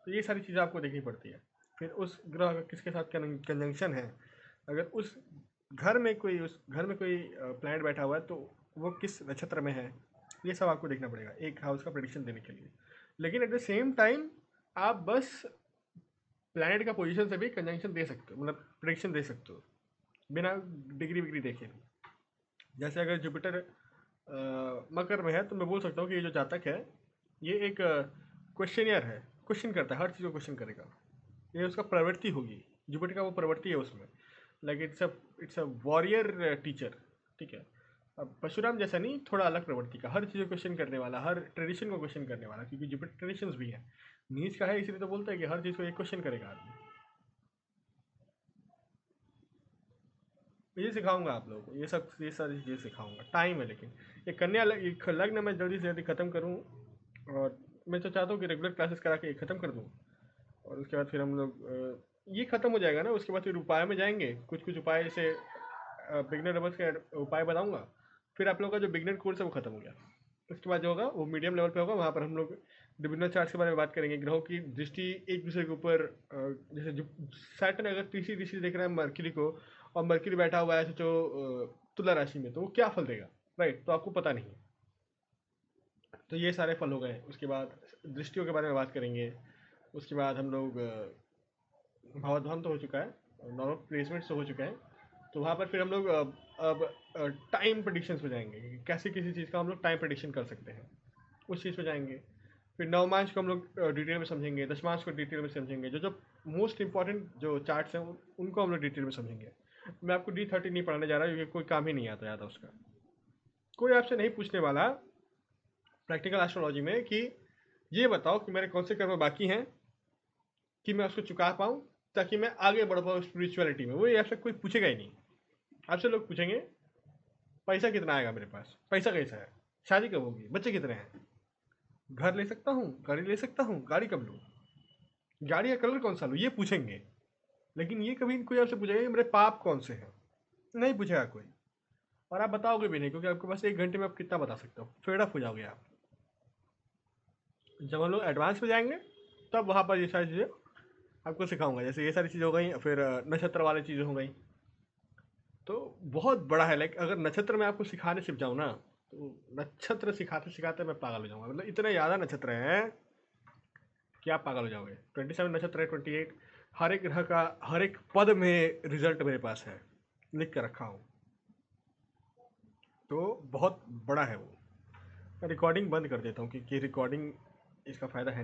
तो ये सारी चीज़ें आपको देखनी पड़ती है। फिर उस ग्रह का किसके साथ कंजंक्शन है, अगर उस घर में कोई प्लानट बैठा हुआ है तो वो किस नक्षत्र में है, ये सब आपको देखना पड़ेगा एक हाउस का प्रेडिक्शन देने के लिए। लेकिन एट द सेम टाइम आप बस प्लैनेट का पोजीशन से भी कंजंक्शन दे सकते हो, मतलब प्रेडिक्शन दे सकते हो बिना डिग्री विग्री देखे भी। जैसे अगर जुपिटर मकर में है तो मैं बोल सकता हूँ कि ये जो जातक है, ये एक क्वेश्चनियर है, क्वेश्चन करता है, हर चीज़ को क्वेश्चन करेगा। ये उसका प्रवृत्ति होगी, जुपिटर का वो प्रवृत्ति है उसमें। Like it's a warrior teacher. ठीक है। अब परशुराम जैसा नहीं, थोड़ा अलग प्रवृत्ति का, हर चीज़ को क्वेश्चन करने वाला, हर ट्रेडिशन को क्वेश्चन करने वाला, क्योंकि जुपिटर ट्रेडिशंस भी है, नीच का है, इसलिए तो बोलता है कि हर चीज़ को एक क्वेश्चन करेगा आदमी। ये सिखाऊंगा आप लोगों को, ये सारी चीज़ें सिखाऊंगा। टाइम है लेकिन ये लग्न मैं जल्दी से जल्दी ख़त्म करूँ। और मैं तो चाहता हूँ कि रेगुलर क्लासेस करा के ख़त्म कर दूँ। और उसके बाद फिर हम लोग ये ख़त्म हो जाएगा ना, उसके बाद फिर उपाय में जाएंगे। कुछ कुछ उपाय जैसे बिगनर लेवल के उपाय बताऊंगा। फिर आप लोगों का जो बिगनर कोर्स है वो ख़त्म हो गया। उसके बाद जो होगा वो मीडियम लेवल पे होगा, वहाँ पर हम लोग डिविजनल चार्ट के बारे में बात करेंगे। ग्रहों की दृष्टि एक दूसरे के ऊपर, जैसे जो सैटर्न अगर तीसरी दृष्टि देख रहा है मरकरी को, और मरकरी बैठा हुआ है सोचो तुला राशि में, तो वो क्या फल देगा, राइट, तो आपको पता नहीं। तो ये सारे फल हो गए। उसके बाद दृष्टियों के बारे में बात करेंगे। उसके बाद हम लोग भावाध्यान तो हो चुका है, नॉर्मल प्लेसमेंट्स तो हो चुके हैं। तो वहाँ पर फिर हम लोग अब टाइम प्रडिक्शंस पे जाएंगे कि कैसे किसी चीज़ का हम लोग टाइम प्रडिक्शन कर सकते हैं, उस चीज़ पे जाएंगे। फिर नवमांश को हम लोग डिटेल में समझेंगे, दशमांश को डिटेल में समझेंगे। जो जो मोस्ट इंपॉर्टेंट जो चार्ट्स हैं उनको हम लोग डिटेल में समझेंगे। मैं आपको D30 नहीं पढ़ाने जा रहा क्योंकि कोई काम ही नहीं आता ज़्यादा उसका। कोई आपसे नहीं पूछने वाला प्रैक्टिकल एस्ट्रोलॉजी में कि ये बताओ कि मेरे कौन से कर्म बाकी हैं कि मैं उसको चुका पाऊँ, ताकि मैं आगे बढ़ पाऊँ स्पिरिचुअलिटी में। वो ये आपसे कोई पूछेगा ही नहीं। आपसे लोग पूछेंगे पैसा कितना आएगा मेरे पास, पैसा कैसा है, शादी कब होगी, बच्चे कितने हैं, घर ले सकता हूँ, गाड़ी ले सकता हूँ, गाड़ी कब लूँ, गाड़ी का कलर कौन सा लूँ, ये पूछेंगे। लेकिन ये कभी कोई आपसे पूछेगा कि मेरे पाप कौन से हैं। नहीं पूछेगा कोई, और आप बताओगे भी नहीं, क्योंकि आपके पास 1 घंटे में आप कितना बता सकते हो, फेड अप हो जाओगे आप। जब हम लोग एडवांस में जाएंगे तब वहाँ पर ये सारी चीज़ें आपको सिखाऊंगा, जैसे ये सारी चीज़ें हो गई, फिर नक्षत्र वाली चीज़ें हो गई। तो बहुत बड़ा है, लाइक अगर नक्षत्र में आपको सिखाने सिर्फ जाऊँ ना, तो नक्षत्र सिखाते सिखाते मैं पागल हो जाऊंगा, मतलब इतने ज़्यादा नक्षत्र हैं कि आप पागल हो जाओगे। 27 नक्षत्र है, 28, हर एक ग्रह का हर एक पद में रिजल्ट मेरे पास है, लिख कर रखा हूँ। तो बहुत बड़ा है वो। मैं रिकॉर्डिंग बंद कर देता हूँ, क्योंकि रिकॉर्डिंग इसका फ़ायदा है नहीं।